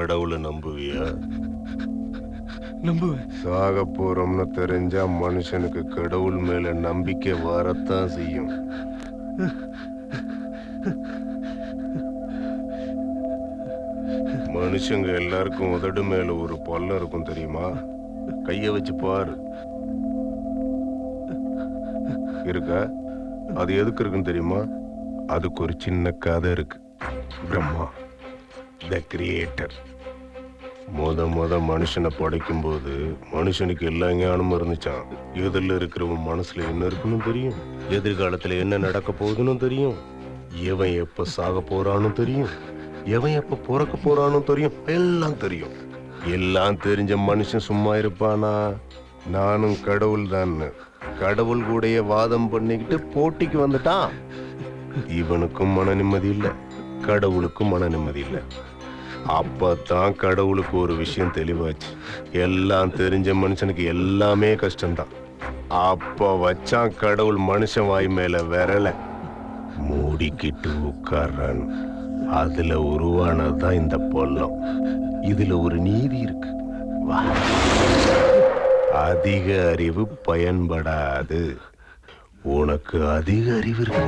கடவுளை நம்புவியா? நம்புவேன். சாக போறோம்னு தெரிஞ்சா மனுஷனுக்கு கடவுள் மேல நம்பிக்கை வரத்தான் செய்யும். மனுஷங்க எல்லாருக்கும் உதடு மேல ஒரு பள்ளம் இருக்கும் தெரியுமா? கைய வச்சு பாரு. இருக்கா? அது எதுக்கு இருக்குன்னு தெரியுமா? அதுக்கு ஒரு சின்ன கதை இருக்கு. பிரம்மா த கிரியேட்டர் முத மனுஷனை படைக்கும் போது மனுஷனுக்கு எல்லா ஞானமும் இருந்துச்சான். எதிரில் இருக்கிறவன் மனசுல என்ன இருக்குன்னு தெரியும், எதிர்காலத்துல என்ன நடக்க போகுதுன்னு தெரியும், எவன் எப்ப சாக போறான்னு தெரியும், எவன் எப்ப பிறக்க போறான்னு தெரியும், எல்லாம் தெரியும். எல்லாம் தெரிஞ்ச மனுஷன் சும்மா இருப்பானா? நானும் கடவுள் தான் கடவுள் கூடயே வாதம் பண்ணிக்கிட்டு போட்டிக்கு வந்துட்டான். இவனுக்கும் மன நிம்மதி இல்லை, கடவுளுக்கும் மன நிம்மதி இல்லை. அப்பதான் கடவுளுக்கு ஒரு விஷயம் தெளிவாச்சு. எல்லாம் தெரிஞ்ச மனுஷனுக்கு எல்லாமே கஷ்டம்தான். அப்ப வச்சான் கடவுள் மனுஷன் வாய் மேல விரல மூடிக்கிட்டு உட்கார்றான். அதுல உருவானதுதான் இந்த பொல்லம். இதுல ஒரு நீதி இருக்கு. அதிக அறிவு பயன்படாது. உனக்கு அதிக அறிவு இருக்கு.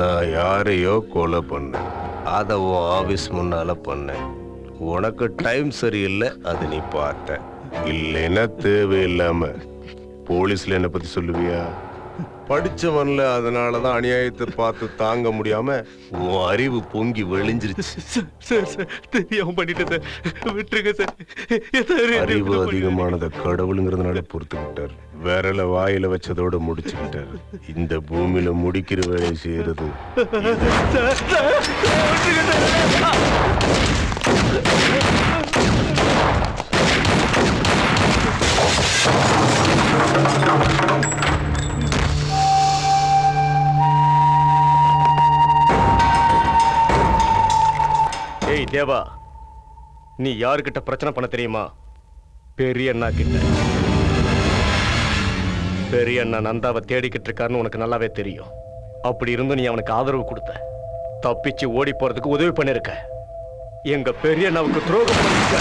நான் யாரையோ கொலை பண்ணேன், அதை உன் ஆபீஸ் முன்னால பண்ணேன். உனக்கு டைம் சரியில்லை, அது நீ பார்த்த. இல்லைன்னா தேவையில்லாம போலீஸ்ல என்ன பத்தி சொல்லுவியா? படிச்சவன்ல, அதனாலதான் அநியாயத்தை பார்த்து தாங்க முடியாம உன் அறிவு பொங்கி வெளிஞ்சிருச்சு. தெரியாம பண்ணிட்டேன், விட்டுருங்க சார். அறிவு அதிகமானதை கடவுளுங்கிறதுனால பொறுத்துக்கிட்டார். விரல வாயில வச்சதோட முடிச்சுக்கிட்டார். இந்த பூமியில முடிக்கிற வேலையை செய்யறது ஏய் தேவா, நீ யாருக்கிட்ட பிரச்சனை பண்ண தெரியுமா? பெரிய அண்ணா கிட்ட. பெரிய அண்ணா நந்தாவை தேடிக்கிட்டு இருக்காருன்னு உனக்கு நல்லாவே தெரியும். அப்படி இருந்தும் நீ அவனுக்கு ஆதரவு கொடுத்த, தப்பிச்சு ஓடி போறதுக்கு உதவி பண்ணிருக்க. எங்க பெரிய அண்ணாவுக்கு துரோகம் பண்ணிருக்க.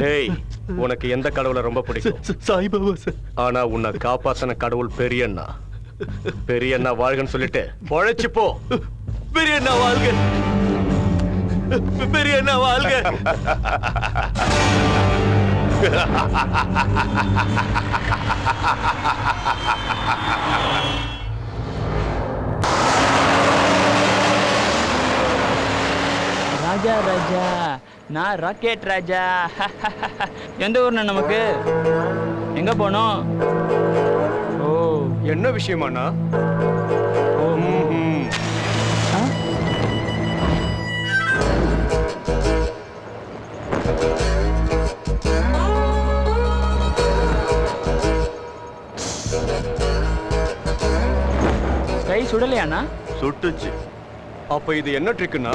டேய், உனக்கு எந்த கடவுளை ரொம்ப பிடிக்கும்? சாய்பாபா சார். ஆனா உன்னை காப்பாத்தின கடவுள் பெரிய அண்ணா. பெரிய அண்ணா வாழ்கன்னு சொல்லிட்டு பொழைச்சு போ. பெரிய அண்ணா வாழ்க, பெரிய அண்ணா வாழ்க. ராஜா ராஜா, நான் ராக்கெட் ராஜா. எந்த ஊர்னா நமக்கு? எங்க போனோம்? ஓ, என்ன விஷயமாண்ணா? கை சுடலையாண்ணா? சுட்டுச்சு. அப்ப இது என்ன ட்ரிக்குண்ணா?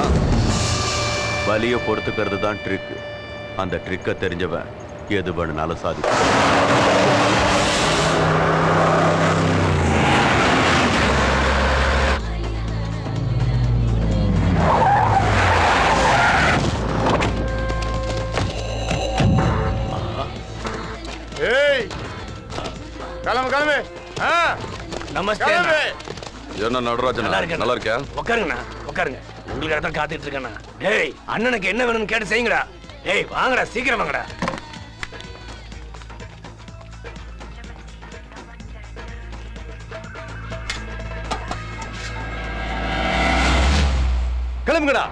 வலிய பொறுத்துக்கிறது தான் ட்ரிக். அந்த ட்ரிக்கை தெரிஞ்சவன் எது வேணுனாலும் சாதிக்கும். ஏய், கிளம்பு கிளம்பு. நமஸ்தே. என்ன நடராஜன், நல்லா இருக்கியா? உட்காருங்கண்ணா, உட்காருங்க. உங்களுக்கு இடத்துல காத்துட்டு இருக்கேண்ணா. டேய், அண்ணனுக்கு என்ன வேணும்னு கேட்டு செய்யுங்கடா. டேய் வாங்கடா, சீக்கிரம் வாங்கடா. கிளம்புங்கடா.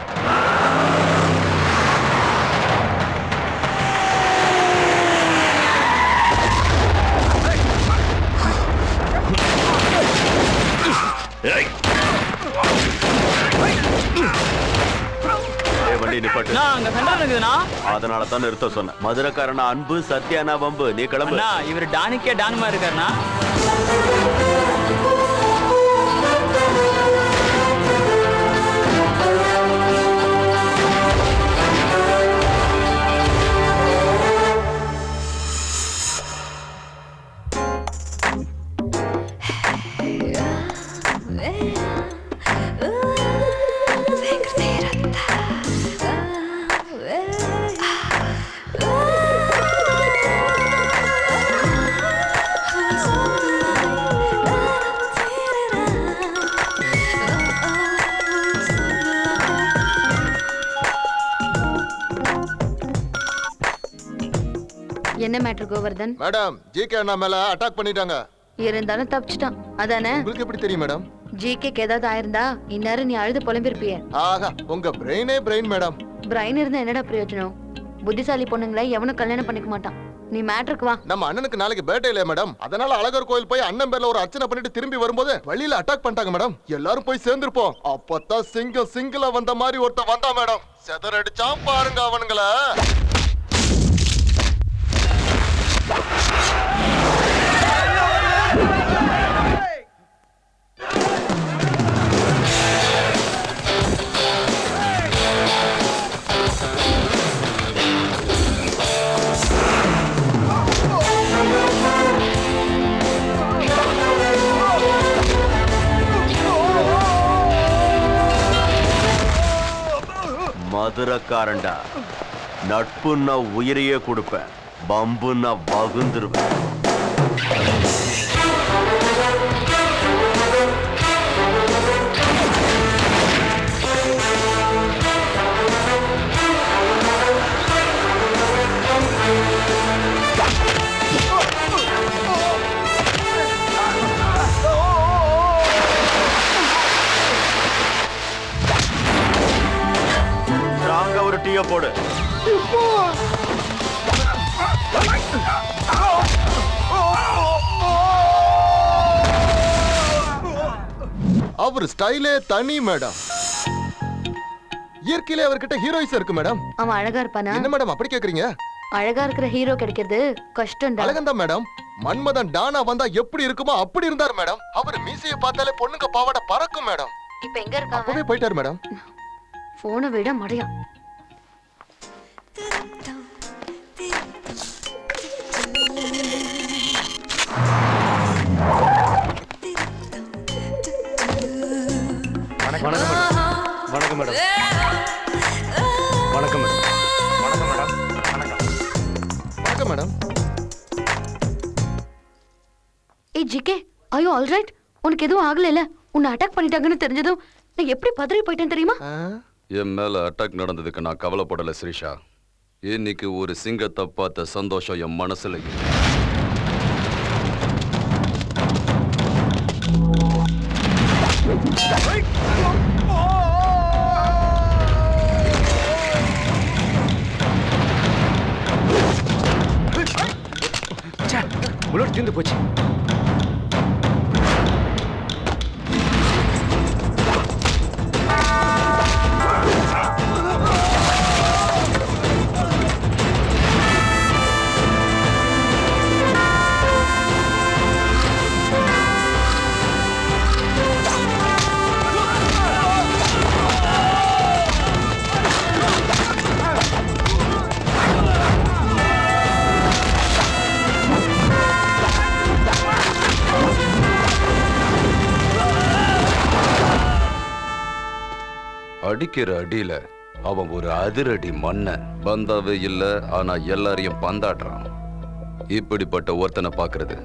அதனால தான் நிறுத்த சொன்ன. மதுரைக்காரனா அன்பு, சத்யானா வம்பு. நீ கிளம்பு. இவர் டானிக்கே டான்மா இருக்காருண்ணா. என்ன மேட்டர் கோவர்தன்? மேடம் ஜிகே அண்ணா மேல அட்டாக் பண்ணிட்டாங்க. இருந்தாலும் தப்பிச்சிட்டான் அதானே? உங்களுக்கு எப்படி தெரியும் மேடம்? ஜிகேக்கு ஏதாவது ஆயிருந்தா இந்நேரம் நீ அழுது புலம்பிருப்பிய. ஆஹா, உங்க பிரெயினே பிரெயின் மேடம். பிரைன் இருந்தா என்னடா பிரயோஜனம்? புத்திசாலி பொண்ணுங்களை எவனும் கல்யாணம் பண்ணிக்க மாட்டான். நீ மேட்டருக்கு வா. நம்ம அண்ணனுக்கு நாளைக்கு பர்த்டே இல்லையா மேடம்? அதனால அழகர் கோயில் போய் அண்ணன் பேர்ல ஒரு அர்ச்சனை பண்ணிட்டு திரும்பி வரும்போது வழியில அட்டாக் பண்ணிட்டாங்க மேடம். எல்லாரும் போய் சேர்ந்துருப்போம். அப்பதான் சிங்கிளா வந்த மாதிரி ஒருத்தன் வந்தான் மேடம். செதறடிச்சான் பாருங்க அவனுங்கள. மதுரக்காரன்டா, நட்புன்னா உயிரையே கொடுப்பேன், பம்புன்னா வகுந்துருவேன். ஒரு டீய போடு. அவர் ஸ்டைலே தனி மேடம். இயற்கையிலே அவர்கிட்ட ஹீரோயிஸ் இருக்கு மேடம். அவன் அழகா இருப்பானா? என்ன மேடம் அப்படி கேக்குறீங்க? அழகா இருக்கிற ஹீரோ கிடைக்கிறது கஷ்டம்டா. அழகந்தான் மேடம். மன்மதன் டானா வந்தா எப்படி இருக்குமோ அப்படி இருந்தார் மேடம். அவர் மீசையை பார்த்தாலே பொண்ணுங்க பாவாடை பறக்கும் மேடம். இப்ப எங்க இருக்கான்? அப்பவே போயிட்டார் மேடம். போனை விட மடையான். வணக்கம் மேடம். வணக்கம் மேடம். வணக்கம் மேடம். வணக்கம் மேடம். ஏய் GK, are you all right? உனக்கு எதுவும் ஆகலைல? உன்னை அட்டாக் பண்ணிட்டாங்கன்னு தெரிஞ்சதும் நான் எப்படி பதறி போயிட்டேன் தெரியுமா? என் மேல அட்டாக் நடந்ததுக்கு நான் கவலைப்படல ஸ்ரீஷா. இன்னைக்கு ஒரு சிங்கத்தை பார்த்த சந்தோஷம் என் மனசுல இருக்கு. புல்லட் தீர்ந்து போச்சு. அடிக்கிற அடியில அவன் ஒரு அதிரடி மன்னன். பந்தாவே இல்ல, ஆனா எல்லாரையும் பந்தாடுறான். இப்படிப்பட்ட ஒருத்தனை பாக்குறது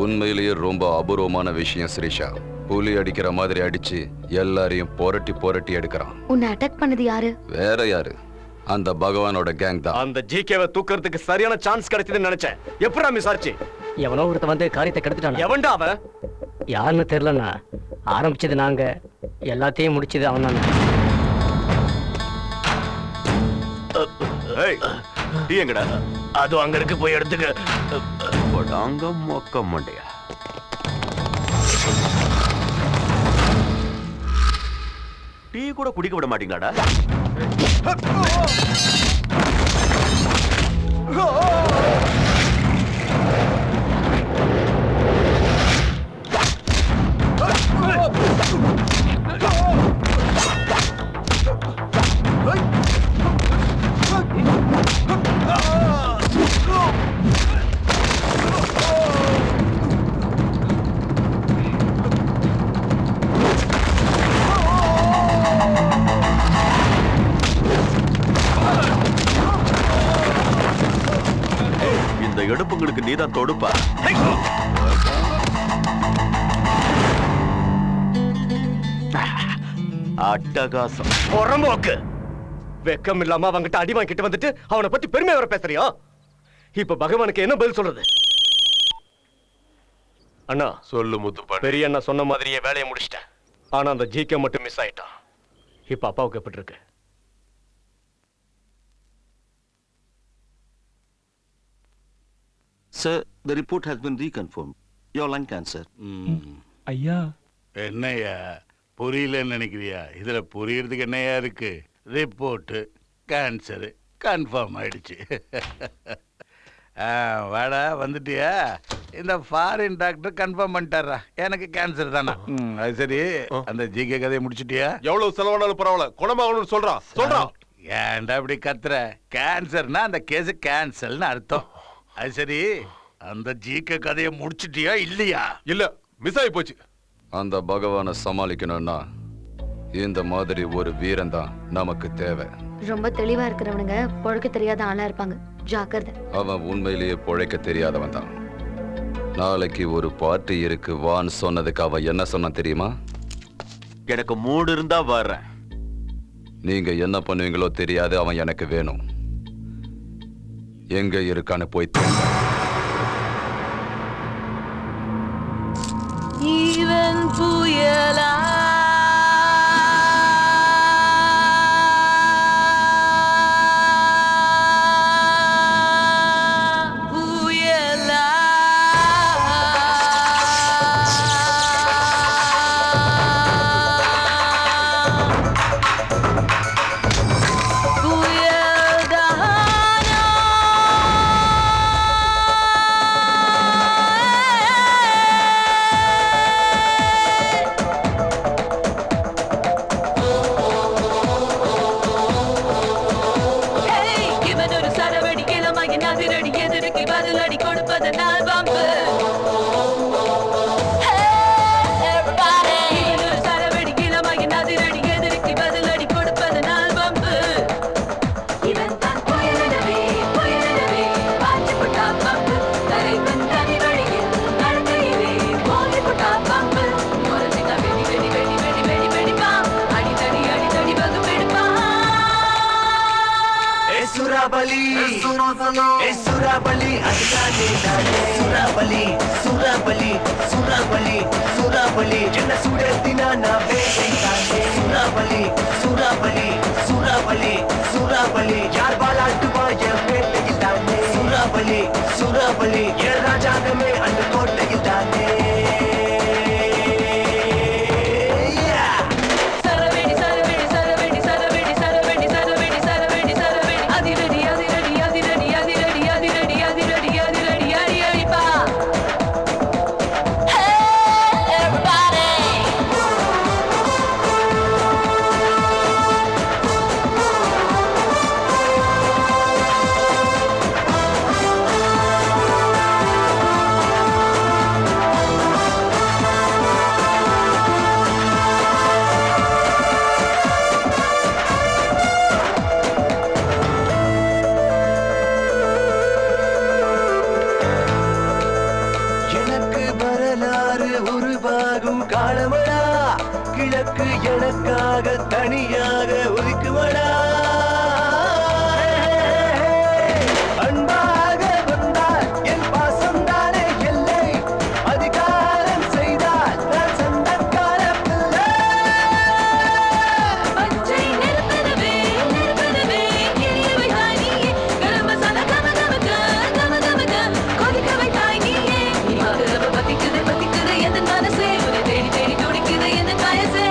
உண்மையிலேயே ரொம்ப அபூர்வமான விஷயம் ஸ்ரீஷா. புலி அடிக்கிற மாதிரி அடிச்சு எல்லாரையும் புரட்டி புரட்டி எடுக்கிறான். உன்னை அட்டாக் பண்ணது யாரு? வேற யாரு? அந்த பகவானோட கேங் தான். அந்த ஜிகேவை தூக்குறதுக்கு சரியான சான்ஸ் கிடைச்சதுன்னு நினைச்சேன். எப்படா மிஸ் ஆச்சு? எவனோ ஒருத்த வந்து காரியத்தை கெடுத்துட்டான். எவன்டா அவன்? யாருன்னு தெரியலண்ணா. ஆரம்பிச்சது நாங்க, எல்லாத்தையும் முடிச்சது அவன் தானே. டீ எங்கடா? அது அங்க இருக்கு, போய் எடுத்துக்க. போடாங்க மொக்க மண்டையா. டீ கூட குடிக்க விட மாட்டீங்களாடா? இந்த எடுப்புங்களுக்கு நீதான் தொடுப்பா. அட்டகாசம். உரம்போக்கு வெக்கம் இல்லாம அவங்கிட்ட அடி வாங்கிட்டு வந்துட்டு அவனை பத்தி பெருமை வர பேசுறியா? இப்ப பகவானுக்கு என்ன பதில் சொல்றது? அண்ணா சொல்லு முத்துப்பாண்டி. பெரிய அண்ணா சொன்ன மாதிரியே வேலையை முடிச்சிட்டேன். ஆனா அந்த ஜிகே மட்டும் மிஸ் ஆயிட்டான். இப்ப அப்பாவுக்கு எப்படி இருக்கு? Sir, the report has been reconfirmed. Your lung cancer. ஐயா என்னையா புரியலன்னு நினைக்கிறியா? இதுல புரியறதுக்கு என்னையா இருக்கு? ரிப்போர்ட்டு கேன்சரு கன்ஃபார்ம் ஆயிடுச்சு. வாடா வந்துட்டியா? இந்த ஃபாரின் டாக்டர் கன்ஃபார்ம் பண்ணிட்டாரா எனக்கு கேன்சர் தானா? அது சரி, அந்த ஜிகே கதையை முடிச்சிட்டியா? எவ்வளவு செலவானாலும் பரவாயில்ல, குணமாகணும்னு சொல்றான். ஏன்டா அப்படி கத்துற? கேன்சர்னா அந்த கேஸ் கேன்சல்னு அர்த்தம். அது சரி, அந்த ஜிகே கதையை முடிச்சிட்டியா இல்லையா? இல்ல, மிஸ் ஆகி போச்சு. அந்த பகவானை சமாளிக்கணும்னா இந்த மாதிரி ஒரு வீரன் தான் நமக்கு தேவை. ரொம்ப தெளிவா இருக்கிறவனுங்க பொழைக்க தெரியாத ஆளா இருப்பாங்க. ஜாக்கிரதை. அவன் உண்மையிலேயே பொழைக்க தெரியாதவன் தான். நாளைக்கு ஒரு பார்ட்டி இருக்கு வான்னு சொன்னதுக்கு அவன் என்ன சொன்னான் தெரியுமா? எனக்கு மூடு இருந்தா வர்றேன். நீங்க என்ன பண்ணுவீங்களோ தெரியாது, அவன் எனக்கு வேணும். எங்க இருக்கான்னு போய் தேங்க. Even புயலா புயலா சுராபலி சுராபலி அதுதானே நானே சுராபலி சுராபலி சுராபலி சுராபலி என்ன சுடத்தினா நான் வேட்டைத்தானே சுராபலி சுராபலி சுராபலி சுராபலி யார் பாலாட்டுவா என் வேட்டையில் தானே சுராபலி சுராபலி என் ராஜாங்கமே அந்த கோட்டையில் தானே காலமடா கிழக்கு எனக்காக தனியாக ஒதுக்குமடா அன்பாக வந்தால் என் பாசம் தானே எல்லை அதிகாரம் செய்தால் நான் சந்தக்கார பிள்ளை பச்சை நிறப்பனவே நிறப்பனவே கிளியவை தானியே கரம் மசாலா கமகமக கமகமக கொதிக்கவை தானியே மகரவ பத்திக்குது பத்திக்குது எந்த மனசே தேடி தேடி துடிக்குது எந்த காயசே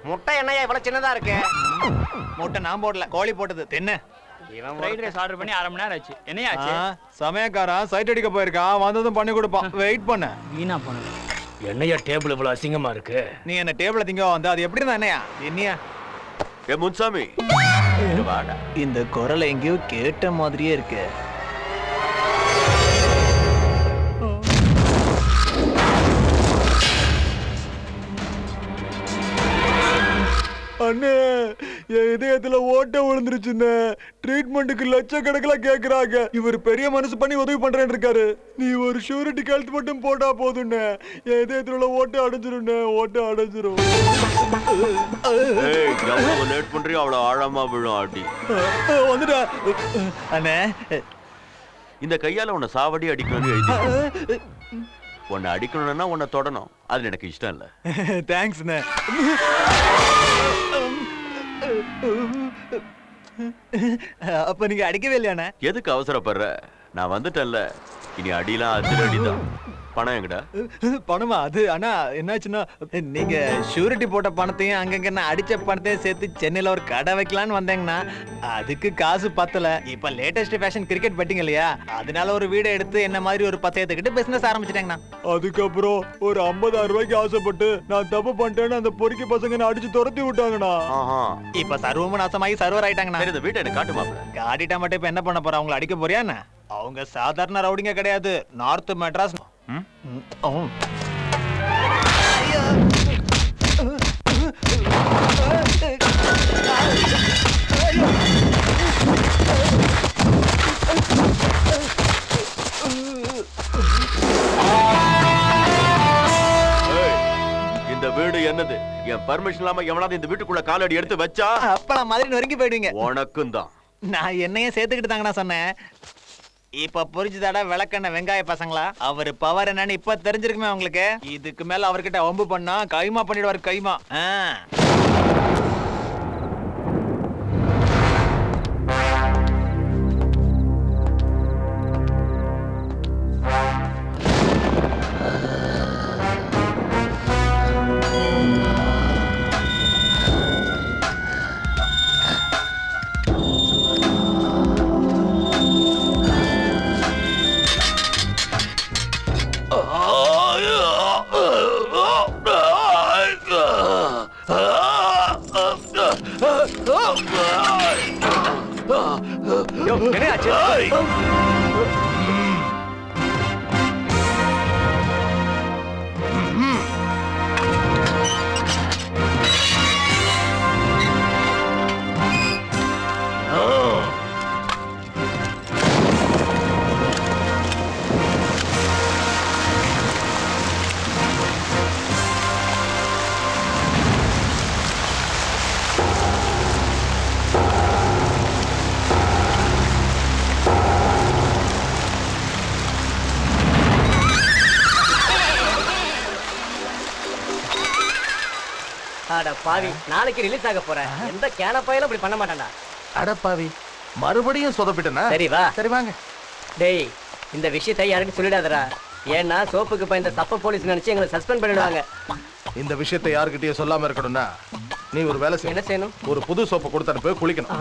முட்டை என்னையா இவ்வளவு சின்னதா இருக்கு? முட்டை நான் போடல, கோழி போட்டது தின்னு. ஃப்ரைட் ரைஸ் ஆர்டர் பண்ணி 1/2 மணி நேரம் ஆச்சு. என்னையா ஆச்சு? சமயக்காரன் சைட் அடிக்க போயிருக்கான், வந்ததும் பண்ணி கொடுப்பான். வெயிட் பண்ண. வீணா போனது. என்னையா டேபிள் இவ்வளவு அசிங்கமா இருக்கு? நீ என்ன டேபிள்ல திங்க வந்து அது எப்படி இருந்தா என்னையா? என்னையா? ஏ முன்சாமி, இங்க வாடா. இந்த குரல் எங்கேயோ கேட்ட மாதிரியே இருக்கு. அண்ணே, என் இதயத்துல ஓட்ட விழுந்துருச்சுண்ணே. ட்ரீட்மெண்ட்டுக்கு லட்சக்கணக்கில் கேக்குறாங்க. இவர் பெரிய மனசு பண்ணி உதவி பண்றேன்னு இருக்காரு. நீ ஒரு ஷூரிட்டி கழுத்து மட்டும் போட்டா போதுண்ணே. என் இதயத்துல உள்ள ஓட்ட அடைஞ்சிருண்ணே, ஓட்ட அடைஞ்சிரும். ஏய், எவ்வளவு லேட் பண்றியோ அவ்வளவு ஆழமா விழும் அடி. வந்துட்டா அண்ணே. இந்த கையால உன்னை சாவடி அடிக்கணும்னு எழுதி. உன்னை அடிக்கணும்னா உன்னை தொடணும். அது எனக்கு இஷ்டம் இல்ல. தேங்க்ஸ்ண்ணே. அப்ப நீங்க அடிக்கவே இல்லையாண்ணே? எதுக்கு அவசரப்படுற? நான் வந்துட்டேன்ல, இனி அடிலாம் அதிரடிதான். பணம் எங்கடா? பணமா? அது அண்ணா என்னாச்சுன்னா, நீங்க ஷூரிட்டி போட்ட பணத்தையும் அங்கங்க நான் அடிச்ச பணத்தையும் சேர்த்து சென்னையில ஒரு கடை வைக்கலான்னு வந்தேங்கண்ணா. அதுக்கு காசு பத்தல. இப்ப லேட்டஸ்ட் ஃபேஷன் கிரிக்கெட் பெட்டிங் இல்லையா, அதனால ஒரு வீடை எடுத்து என்ன மாதிரி ஒரு 10 ஏத்துக்கிட்டு பிசினஸ் ஆரம்பிச்சிட்டேங்கண்ணா. அதுக்கப்புறம் ஒரு 50,000 ரூபாய்க்கு ஆசைப்பட்டு நான் தப்பு பண்ணிட்டேன்னு அந்த பொறுக்கி பசங்க அடிச்சு துரத்தி விட்டாங்கண்ணா. இப்ப சர்வமும் நாசமாகி சர்வர் ஆயிட்டாங்கண்ணா. இந்த வீட்டை எனக்கு காட்டுமா? காட்டிட்டா மட்டும் இப்ப என்ன பண்ண போற? அவங்களை அடிக்க போறியா என்ன? அவங்க சாதாரண ரவுடிங்க கிடையாது, நார்த் மெட்ராஸ். இந்த வீடு என்னது? என் பர்மிஷன் இல்லாம எவனாவது இந்த வீட்டுக்குள்ள காலடி எடுத்து வச்சா அப்பளம் மாதிரி நொறுங்கி போயிடுவீங்க. உனக்கும் தான். நான் என்னையே சேர்த்துக்கிட்டு தாங்கண்ணா சொன்னேன். இப்ப புரிஞ்சுதாடா விளக்கண்ண வெங்காய பசங்களா? அவரு பவர் என்னன்னு இப்ப தெரிஞ்சிருக்குமே உங்களுக்கு. இதுக்கு மேல அவர்கிட்ட வம்பு பண்ணா கைமா பண்ணிடுவாரு. கைமா. அட பாவி, நாளைக்கு ரிலீஸ் ஆக போறேன். எந்த கேனப்பாயிலும் இப்படி பண்ண மாட்டான்டா. அட பாவி, மறுபடியும் சொதப்பிட்டனா? சரி வா. சரி வாங்க. டேய், இந்த விஷயத்தை யாருக்கும் சொல்லிடாதடா. ஏன்னா சோப்புக்கு பயந்த சப்ப போலீஸ் நினைச்சு எங்களை சஸ்பெண்ட் பண்ணிடுவாங்க. இந்த விஷயத்தை யாருக்கிட்டயும் சொல்லாம இருக்கணும்னா நீ ஒரு வேலை செய்ய. என்ன செய்யணும்? ஒரு புது சோப்பை கொடுத்து போய் குளிக்கணும்.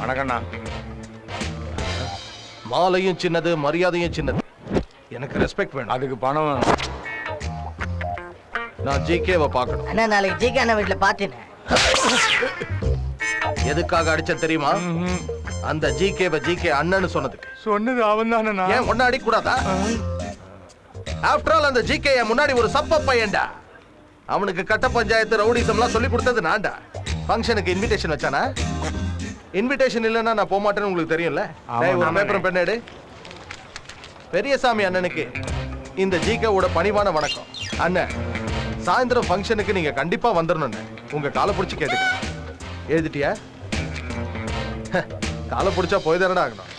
வணக்கண்ணா. மாலையும் சின்னது, மரியாதையும் சின்னது. எனக்கு ரெஸ்பெக்ட் வேணும். அதுக்கு பணம் வேணும். நான் ஜிகேவை பார்க்கணும். அண்ணா, நாளைக்கு ஜிகே அண்ணா வீட்டுல பார்த்தேன். எதுக்காக அடிச்ச தெரியுமா? அந்த ஜிகேவை ஜிகே அண்ணன்னு சொன்னதுக்கு. சொன்னது அவன் தானே. ஏன் ஒன்னும் அடிக்க கூடாதா? ஆஃப்டர் ஆல் அந்த ஜிகே முன்னாடி ஒரு சப்ப பையன்டா. அவனுக்கு கட்ட பஞ்சாயத்து ரவுடிசம்லாம் சொல்லி கொடுத்தது நான்டா. ஃபங்க்ஷனுக்கு இன்விடேஷன் வச்சானா? இன்விடேஷன் இல்லைன்னா நான் போக மாட்டேன்னு உங்களுக்கு தெரியும்ல. ஒரு பேப்பர் பென் எடு. பெரியசாமி அண்ணனுக்கு இந்த ஜிகேவோட பணிவான வணக்கம். அண்ணன், சாயந்தரம் ஃபங்க்ஷனுக்கு நீங்க கண்டிப்பா வந்துடணும்னு உங்க காலை பிடிச்சி கேட்டுக்க. எழுதிட்டியா? காலை பிடிச்சா போய் தானடா ஆகணும்.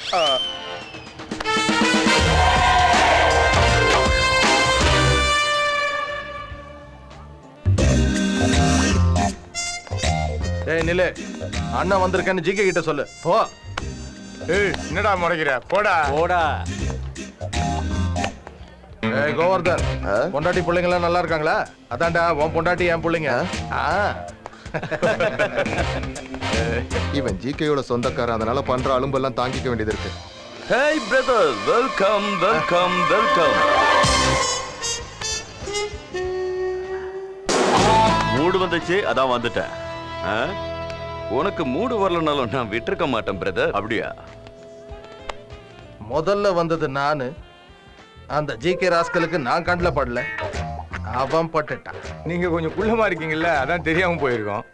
ஏய் நில்லு, அண்ணன் வந்திருக்கேன்னு ஜிகே கிட்ட சொல்லு. போ. ஏய் என்னடா முறைக்கிற போடா போடா. ஏய் கோவர்தன், பொண்டாட்டி பிள்ளைங்க எல்லாம் நல்லா இருக்காங்களா? அதான்டா உன் பொண்டாட்டி என் பிள்ளைங்க. இவன் ஜிகேயோட சொந்தக்காரன், அதனால பண்ற அலும்பெல்லாம் தாங்கிக்க வேண்டியது இருக்கு. Hey brother, welcome welcome welcome. Mood வந்துச்சு, அதான் வந்துட்டேன். உனக்கு மூடு வரலனாலும் நான் விட்டுருக்க மாட்டேன் பிரதர். அப்படியா? முதல்ல வந்தது நானு. அந்த ஜிகே ராஸ்கலுக்கு நான் கண்ணில் படல, அவன் பட்டுட்டான். நீங்க கொஞ்சம் குள்ளமா இருக்கீங்கல்ல, அதான் தெரியாம போயிருக்கோம்.